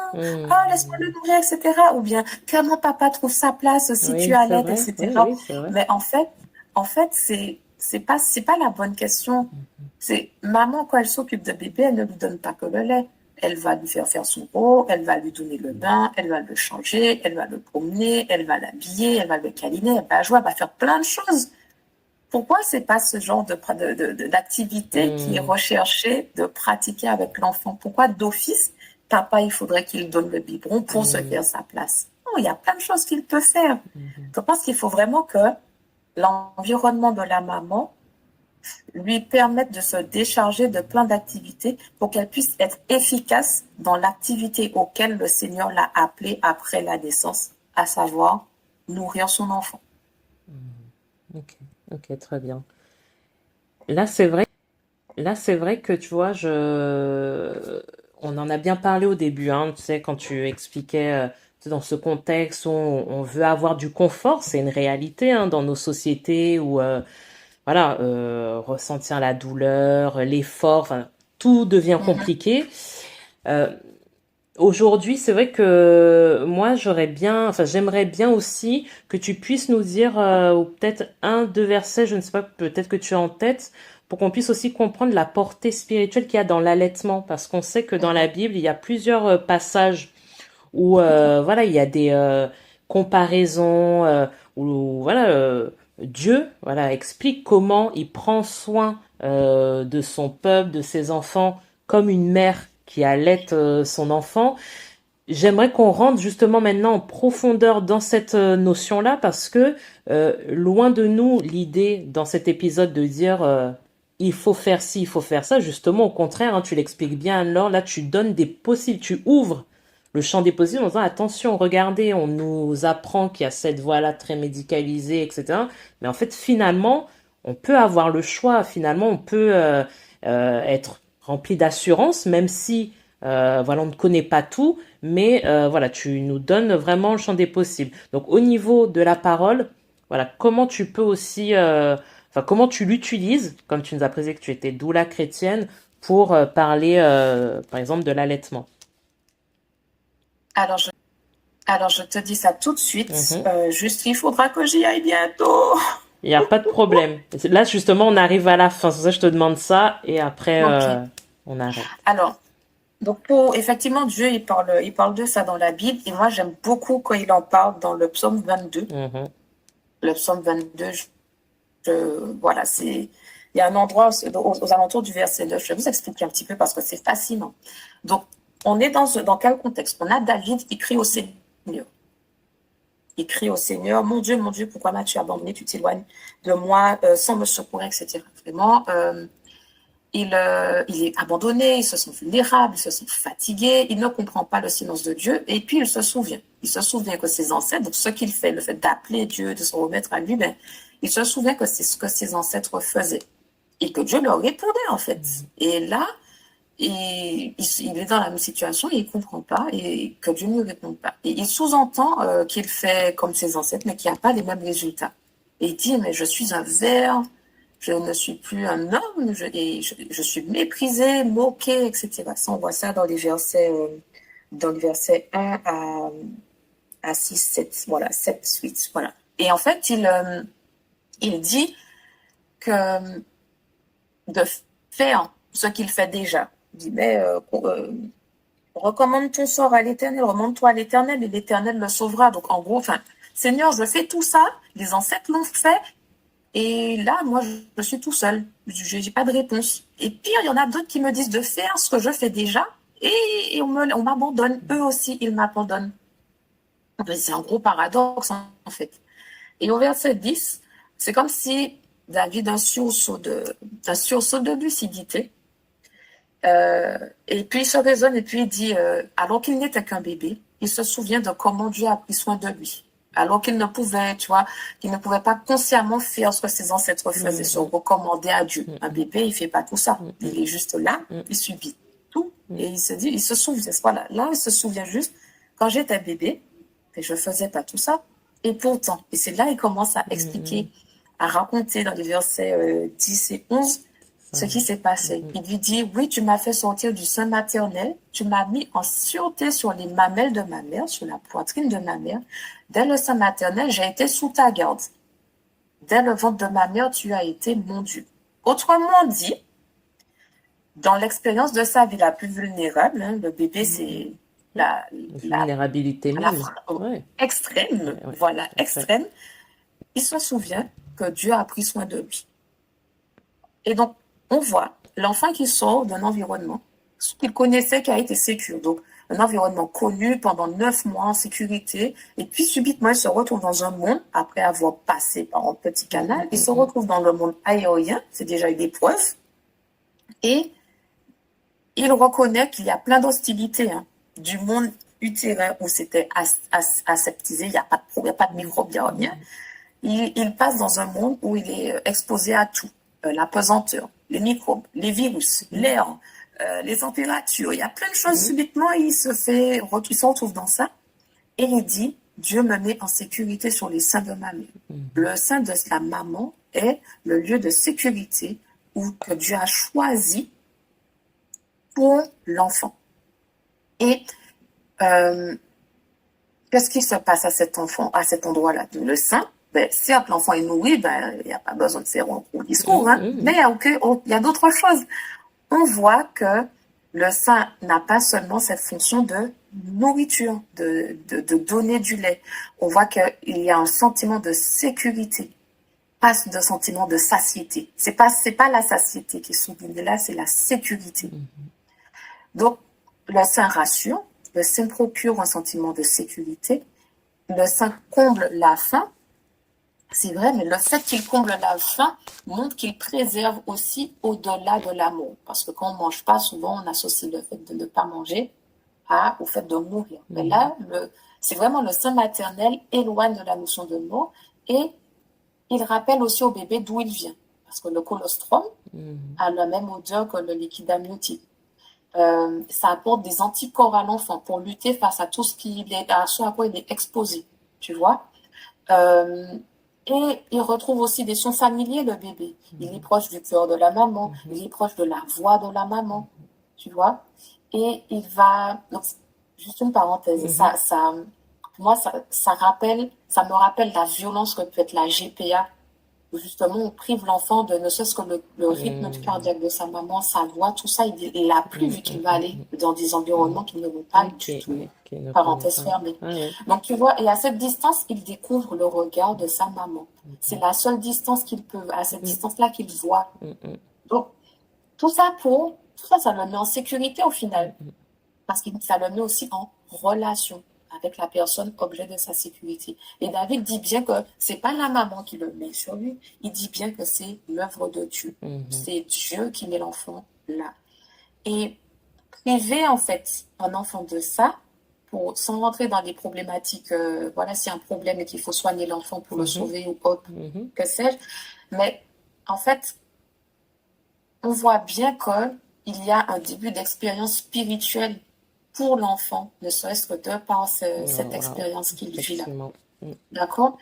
laisse-moi le Mhm. nourrir, etc. Ou bien, comment papa trouve sa place si tu Oui, c'est allaites, vrai. Oui, etc. oui, c'est vrai. Mais en fait, c'est pas la bonne question. C'est maman, quand elle s'occupe de bébé, elle ne lui donne pas que le lait. Elle va lui faire son pot, elle va lui donner le bain, elle va le changer, elle va le promener, elle va l'habiller, elle va le câliner, elle va jouer, elle va faire plein de choses. Pourquoi c'est pas ce genre d'activité qui est Mhm. recherché de pratiquer avec l'enfant? Pourquoi d'office, papa, il faudrait qu'il donne le biberon pour se Mhm. faire sa place? Non, il y a plein de choses qu'il peut faire. Mhm. Je pense qu'il faut vraiment que l'environnement de la maman lui permettre de se décharger de plein d'activités pour qu'elle puisse être efficace dans l'activité auquel le Seigneur l'a appelée après la naissance, à savoir nourrir son enfant. Ok, ok, très bien. Là, c'est vrai. Là, c'est vrai que tu vois, on en a bien parlé au début, hein, tu sais, quand tu expliquais tu sais, dans ce contexte où on veut avoir du confort, c'est une réalité hein, dans nos sociétés où voilà, ressentir la douleur, l'effort, enfin, tout devient Mhm. compliqué. Euh, Aujourd'hui, c'est vrai que moi, enfin, j'aimerais bien aussi que tu puisses nous dire, ou peut-être un, deux versets, je ne sais pas, peut-être que tu as en tête, pour qu'on puisse aussi comprendre la portée spirituelle qu'il y a dans l'allaitement, parce qu'on sait que dans la Mhm. Bible, il y a plusieurs passages où, voilà, il y a des comparaisons, où, voilà, Dieu, voilà, explique comment il prend soin de son peuple, de ses enfants, comme une mère qui allaite son enfant. J'aimerais qu'on rentre justement maintenant en profondeur dans cette notion-là parce que loin de nous l'idée dans cet épisode de dire il faut faire ci, il faut faire ça. Justement, au contraire, hein, tu l'expliques bien alors là, tu donnes des possibles, tu ouvres le champ des possibles en disant attention, regardez, on nous apprend qu'il y a cette voie-là très médicalisée, etc. Mais en fait, finalement, on peut avoir le choix. Finalement, on peut être rempli d'assurance, même si voilà, on ne connaît pas tout, mais voilà, tu nous donnes vraiment le champ des possibles. Donc, au niveau de la parole, voilà, comment tu peux aussi, enfin, comment tu l'utilises, comme tu nous as précisé que tu étais doula chrétienne, pour parler, par exemple, de l'allaitement. Alors, je, alors, je te dis ça tout de suite. Mhm. Juste, il faudra que j'y aille bientôt. Il n'y a pas de problème. Là, justement, on arrive à la fin. C'est pour ça que je te demande ça et après, Ok. on arrête. Alors, donc effectivement, Dieu, il parle de ça dans la Bible. Et moi, j'aime beaucoup quand il en parle dans le psaume 22. Mhm. Le psaume 22, voilà, il y a un endroit aux alentours du verset 9. Je vais vous expliquer un petit peu parce que c'est fascinant. Donc, on est dans quel contexte? On a David qui crie au Seigneur. Il crie au Seigneur, mon Dieu, pourquoi m'as-tu abandonné? Tu t'éloignes de moi sans me secourir, etc. Vraiment, il est abandonné, il se sent vulnérable, il se sent fatigué, il ne comprend pas le silence de Dieu, et puis il se souvient. Il se souvient que ses ancêtres, donc ce qu'il fait, le fait d'appeler Dieu, de se remettre à lui, ben, il se souvient que c'est ce que ses ancêtres faisaient, et que Dieu leur répondait en fait. Et là, il est dans la même situation, et il ne comprend pas, et que Dieu ne lui répond pas. Et il sous-entend qu'il fait comme ses ancêtres, mais qu'il n'y a pas les mêmes résultats. Et il dit, mais je suis un ver, je ne suis plus un homme, je suis méprisé, moqué, etc. Ça, on voit ça dans les versets 1 à 6, 7, voilà, 7, 8, voilà. Et en fait, il dit que de faire ce qu'il fait déjà. Il dit, mais recommande ton sort à l'Éternel, remonte-toi à l'Éternel et l'Éternel le sauvera. Donc, en gros, enfin, Seigneur, je fais tout ça, les ancêtres l'ont fait, et là, moi, je suis tout seul. Je n'ai pas de réponse. Et pire, il y en a d'autres qui me disent de faire ce que je fais déjà et on m'abandonne. Eux aussi, ils m'abandonnent. C'est un gros paradoxe, en fait. Et au verset 10, c'est comme si David a un sursaut de lucidité. Et puis il se raisonne et puis il dit, alors qu'il n'était qu'un bébé, il se souvient de comment Dieu a pris soin de lui. Alors qu'il ne pouvait, tu vois, qu'il ne pouvait pas consciemment faire ce que ses ancêtres faisaient, se recommander à Dieu. Un bébé, il fait pas tout ça. Il est juste là, il subit tout. Et il se dit, il se souvient, voilà, là, il se souvient juste, quand j'étais bébé, je faisais pas tout ça. Et pourtant, et c'est là il commence à expliquer, à raconter dans les versets 10 et 11, ce qui s'est passé. Il lui dit, oui, tu m'as fait sortir du sein maternel, tu m'as mis en sûreté sur les mamelles de ma mère, sur la poitrine de ma mère. Dès le sein maternel, j'ai été sous ta garde. Dès le ventre de ma mère, tu as été mon Dieu. Autrement dit, dans l'expérience de sa vie la plus vulnérable, hein, le bébé, c'est la vulnérabilité même. Extrême, voilà, extrême. Il se souvient que Dieu a pris soin de lui. Et donc, on voit l'enfant qui sort d'un environnement qu'il connaissait, qui a été sécure. Donc, un environnement connu pendant 9 mois en sécurité. Et puis, subitement, il se retrouve dans un monde, après avoir passé par un petit canal, il se retrouve dans le monde aérien. C'est déjà une épreuve. Et il reconnaît qu'il y a plein d'hostilités, hein, du monde utérin où c'était aseptisé, il n'y a pas de microbes, il n'y a rien. Il passe dans un monde où il est exposé à tout. La pesanteur, les microbes, les virus, l'air, les températures. Il y a plein de choses. Subitement, il se retrouve dans ça. Et il dit, Dieu me met en sécurité sur les seins de ma mère. Le sein de la maman est le lieu de sécurité où que Dieu a choisi pour l'enfant. Et qu'est-ce qui se passe à cet enfant, à cet endroit-là? Le sein, certes, l'enfant est nourri, il n'y a pas besoin de faire un gros discours, hein, mais il y a d'autres choses. On voit que le sein n'a pas seulement cette fonction de nourriture, de donner du lait. On voit qu'il y a un sentiment de sécurité, pas de sentiment de satiété. C'est pas la satiété qui est soulignée là, c'est la sécurité. Donc, le sein rassure, le sein procure un sentiment de sécurité, le sein comble la faim. C'est vrai, mais le fait qu'il comble la faim montre qu'il préserve aussi au-delà de l'amour. Parce que quand on ne mange pas, souvent on associe le fait de ne pas manger au fait de mourir. Mais là, c'est vraiment le sein maternel éloigne de la notion de mort et il rappelle aussi au bébé d'où il vient. parce que le colostrum a la même odeur que le liquide amniotique. Ça apporte des anticorps à l'enfant pour lutter face à tout à ce à quoi il est exposé, tu vois. Et il retrouve aussi des sons familiers, le bébé. Il est proche du cœur de la maman, il est proche de la voix de la maman, tu vois. Et il va... Donc, juste une parenthèse, moi, ça me rappelle la violence que peut être la GPA, où justement on prive l'enfant de ne serait-ce que le rythme cardiaque de sa maman, sa voix, tout ça, il n'a plus vu qu'il va aller dans des environnements qui ne vont pas du tout. Parenthèse fermée. Donc tu vois, et à cette distance, il découvre le regard de sa maman. C'est la seule distance qu'il peut, à cette distance-là qu'il voit. Donc tout ça, ça le met en sécurité au final, parce que ça le met aussi en relation avec la personne objet de sa sécurité. Et David dit bien que c'est pas la maman qui le met sur lui, il dit bien que c'est l'œuvre de Dieu. C'est Dieu qui met l'enfant là. Et priver en fait un enfant de ça, sans rentrer dans des problématiques, voilà, s'il y a un problème et qu'il faut soigner l'enfant pour le sauver ou autre, que sais-je. Mais en fait, on voit bien qu'il y a un début d'expérience spirituelle pour l'enfant, ne serait-ce que de par cette expérience qu'il vit là. D'accord?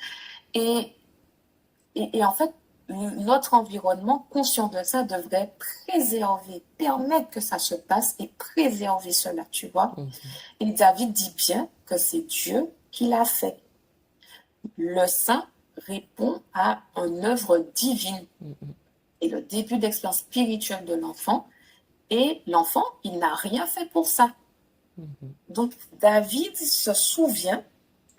Et en fait, notre environnement, conscient de ça, devrait préserver, permettre que ça se passe et préserver cela, tu vois. Et David dit bien que c'est Dieu qui l'a fait. Le saint répond à une œuvre divine. Et le début d'expérience spirituelle de l'enfant, et l'enfant, il n'a rien fait pour ça. Donc, David se souvient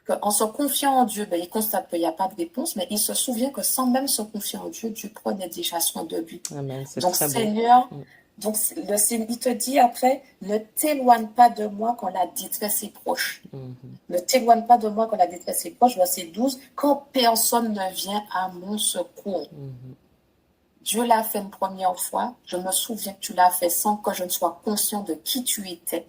qu'en se confiant en Dieu, il constate qu'il n'y a pas de réponse, mais il se souvient que sans même se confier en Dieu, Dieu prenait déjà soin de lui. Amen, donc, Seigneur, donc il te dit après, ne t'éloigne pas de moi quand la détresse est proche. Ne t'éloigne pas de moi quand la détresse est proche. Verset 12, quand personne ne vient à mon secours. Dieu l'a fait une première fois. Je me souviens que tu l'as fait sans que je ne sois conscient de qui tu étais.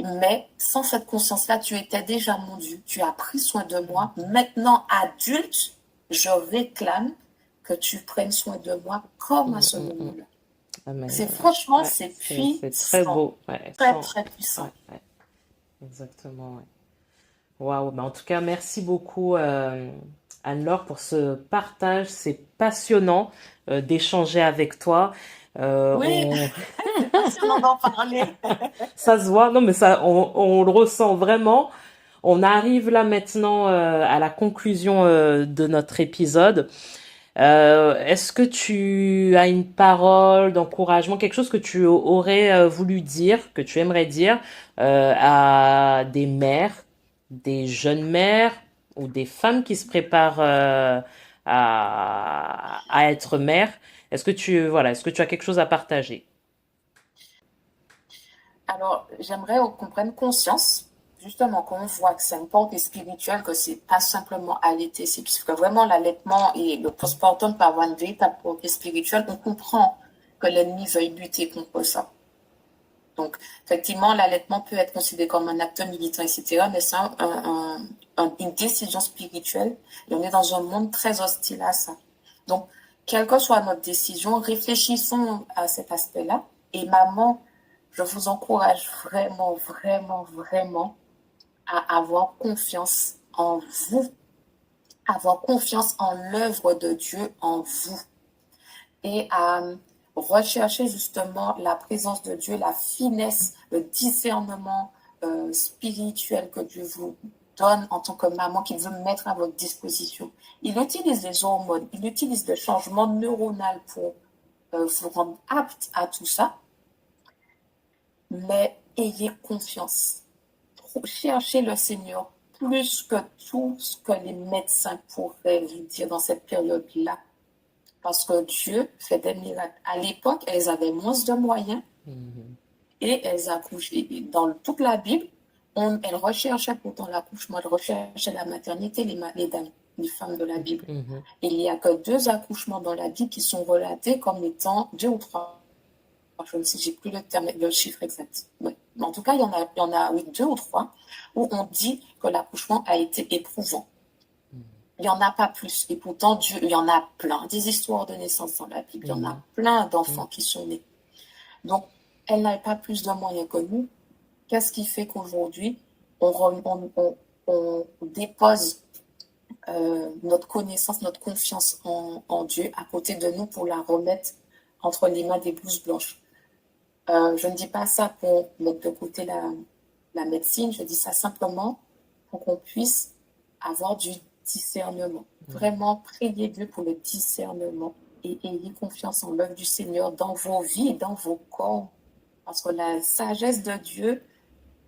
Mais sans cette conscience-là, tu étais déjà mon Dieu. Tu as pris soin de moi. Maintenant, adulte, je réclame que tu prennes soin de moi comme à ce moment-là. C'est franchement, c'est puissant. C'est très beau. Très puissant. Exactement. Waouh. En tout cas, merci beaucoup, Anne-Laure, pour ce partage. C'est passionnant d'échanger avec toi. Oui, c'est passionnant d'en parler. Ça se voit, non mais ça, on le ressent vraiment. On arrive là maintenant à la conclusion de notre épisode. Est-ce que tu as une parole d'encouragement, quelque chose que tu aurais voulu dire, que tu aimerais dire à des mères, des jeunes mères ou des femmes qui se préparent à être mères? Est-ce que tu as quelque chose à partager? Alors, j'aimerais qu'on prenne conscience, justement, qu'on voit que c'est une portée spirituelle, que c'est pas simplement allaiter, c'est que vraiment l'allaitement et le postpartum peut avoir une véritable portée spirituelle. On comprend que l'ennemi veuille lutter contre ça. Donc, effectivement, l'allaitement peut être considéré comme un acte militant, etc., mais c'est une décision spirituelle. Et on est dans un monde très hostile à ça. Donc, quelle que soit notre décision, réfléchissons à cet aspect-là. Et maman, je vous encourage vraiment, vraiment, vraiment à avoir confiance en vous, avoir confiance en l'œuvre de Dieu en vous et à rechercher justement la présence de Dieu, la finesse, le discernement spirituel que Dieu vous donne en tant que maman, qu'il veut mettre à votre disposition. Il utilise les hormones, il utilise le changement neuronal pour vous rendre apte à tout ça. Mais ayez confiance. Cherchez le Seigneur plus que tout ce que les médecins pourraient vous dire dans cette période-là. Parce que Dieu fait des miracles. À l'époque, elles avaient moins de moyens et elles accouchaient. Dans toute la Bible, elles recherchaient pourtant l'accouchement, elles recherchaient la maternité, les femmes de la Bible. Il n'y a que 2 accouchements dans la Bible qui sont relatés comme étant 2 ou 3. Je ne sais, j'ai plus le chiffre exact. Oui. Mais en tout cas, il y en a 2 ou 3 où on dit que l'accouchement a été éprouvant. il n'y en a pas plus. Et pourtant, Dieu, il y en a plein. Des histoires de naissance dans la Bible. Il y en a plein d'enfants qui sont nés. Donc, elle n'a pas plus de moyens que nous. Qu'est-ce qui fait qu'aujourd'hui, on dépose notre connaissance, notre confiance en Dieu à côté de nous pour la remettre entre les mains des blouses blanches? Je ne dis pas ça pour mettre de côté la médecine, je dis ça simplement pour qu'on puisse avoir du discernement. Vraiment, priez Dieu pour le discernement et ayez confiance en l'œuvre du Seigneur dans vos vies, dans vos corps. Parce que la sagesse de Dieu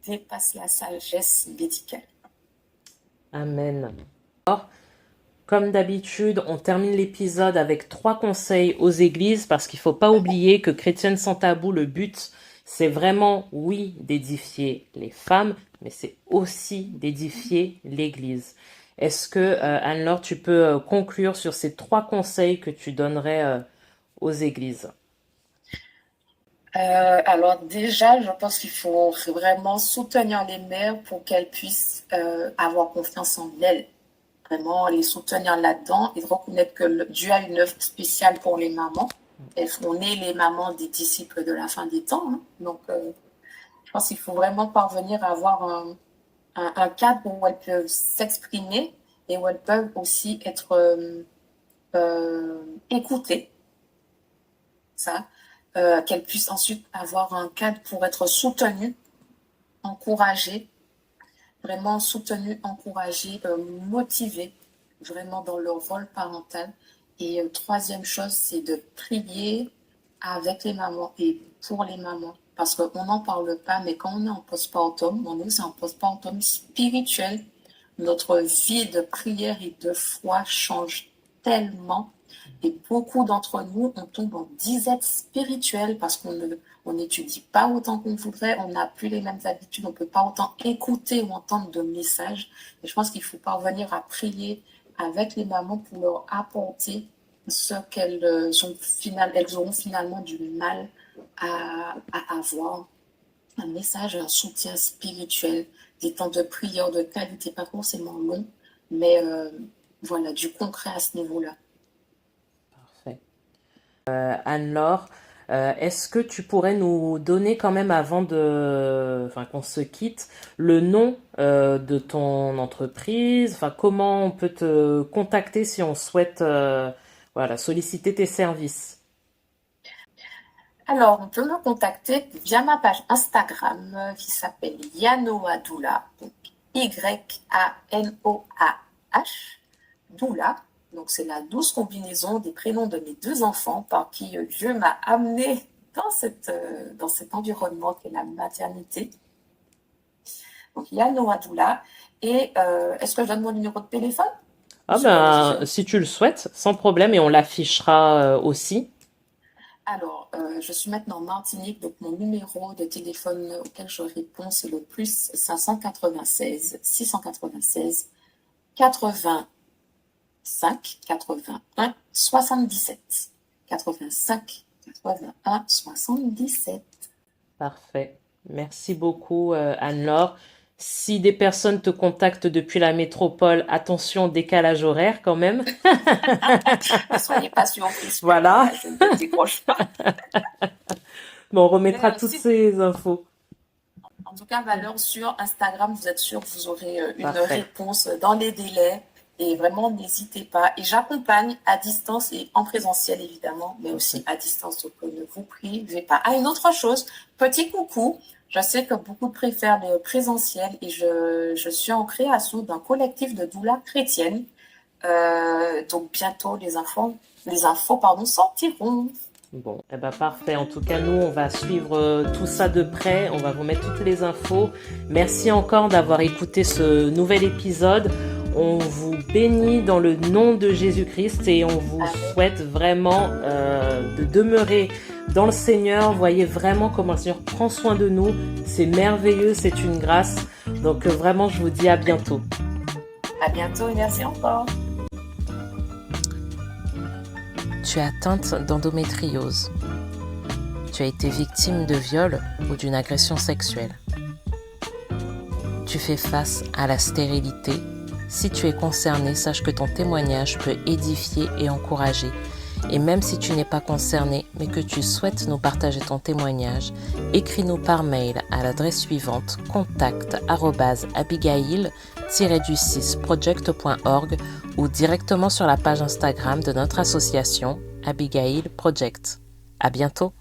dépasse la sagesse médicale. Amen. Alors, comme d'habitude, on termine l'épisode avec 3 conseils aux églises parce qu'il ne faut pas oublier que Chrétienne sans tabou, le but, c'est vraiment, oui, d'édifier les femmes, mais c'est aussi d'édifier l'église. Est-ce que, Anne-Laure, tu peux conclure sur ces 3 conseils que tu donnerais aux églises? Alors déjà, je pense qu'il faut vraiment soutenir les mères pour qu'elles puissent avoir confiance en elles. Vraiment les soutenir là-dedans et reconnaître que Dieu a une œuvre spéciale pour les mamans. On est les mamans des disciples de la fin des temps. Hein. Donc, je pense qu'il faut vraiment parvenir à avoir un cadre où elles peuvent s'exprimer et où elles peuvent aussi être écoutées. Ça. Qu'elles puissent ensuite avoir un cadre pour être soutenues, encouragées, vraiment soutenues, encouragées, motivées, vraiment dans leur rôle parental. Et troisième chose, c'est de prier avec les mamans et pour les mamans. Parce qu'on n'en parle pas, mais quand on est en postpartum, on est aussi en postpartum spirituel. Notre vie de prière et de foi change tellement. Et beaucoup d'entre nous, on tombe en disette spirituelle parce qu'on n'étudie pas autant qu'on voudrait, on n'a plus les mêmes habitudes, on ne peut pas autant écouter ou entendre de messages. Et je pense qu'il faut parvenir à prier avec les mamans pour leur apporter ce qu'elles auront finalement du mal à avoir. Un message, un soutien spirituel, des temps de prière de qualité, pas forcément long, mais voilà, du concret à ce niveau-là. Anne-Laure, est-ce que tu pourrais nous donner quand même avant qu'on se quitte, le nom de ton entreprise, comment on peut te contacter si on souhaite solliciter tes services? Alors, on peut me contacter via ma page Instagram qui s'appelle Yanoa Doula, donc Y-A-N-O-A-H, Doula. Donc, c'est la douce combinaison des prénoms de mes 2 enfants par qui Dieu m'a amené dans cet environnement qu'est la maternité. Donc, Yanoa Doula. Et est-ce que je donne mon numéro de téléphone? Si tu le souhaites, sans problème, et on l'affichera aussi. Alors, je suis maintenant en Martinique, donc mon numéro de téléphone auquel je réponds, c'est le plus 596 696 80 81 77. 85 81 77. Parfait. Merci beaucoup, Anne-Laure. Si des personnes te contactent depuis la métropole, attention, décalage horaire quand même. Ne soyez pas surpris. Voilà. Je ne décroche pas. Bon, on remettra toutes ces infos. En tout cas, Valeur, sur Instagram, vous êtes sûr que vous aurez une réponse dans les délais. Et vraiment, n'hésitez pas. Et j'accompagne à distance et en présentiel, évidemment, mais aussi à distance. Donc, ne vous privez pas. Ah, une autre chose, petit coucou. Je sais que beaucoup préfèrent le présentiel et je suis en création d'un collectif de doula chrétienne. Donc, bientôt, les infos sortiront. Bon, parfait. En tout cas, nous, on va suivre tout ça de près. On va vous mettre toutes les infos. Merci encore d'avoir écouté ce nouvel épisode. On vous bénit dans le nom de Jésus-Christ et on vous souhaite vraiment de demeurer dans le Seigneur. Voyez vraiment comment le Seigneur prend soin de nous. C'est merveilleux, c'est une grâce. Donc vraiment, je vous dis à bientôt. À bientôt et merci encore. Tu es atteinte d'endométriose. Tu as été victime de viol ou d'une agression sexuelle. Tu fais face à la stérilité Si tu es concerné, sache que ton témoignage peut édifier et encourager. Et même si tu n'es pas concerné, mais que tu souhaites nous partager ton témoignage, écris-nous par mail à l'adresse suivante contact@abigail-project.org ou directement sur la page Instagram de notre association Abigail Project. À bientôt!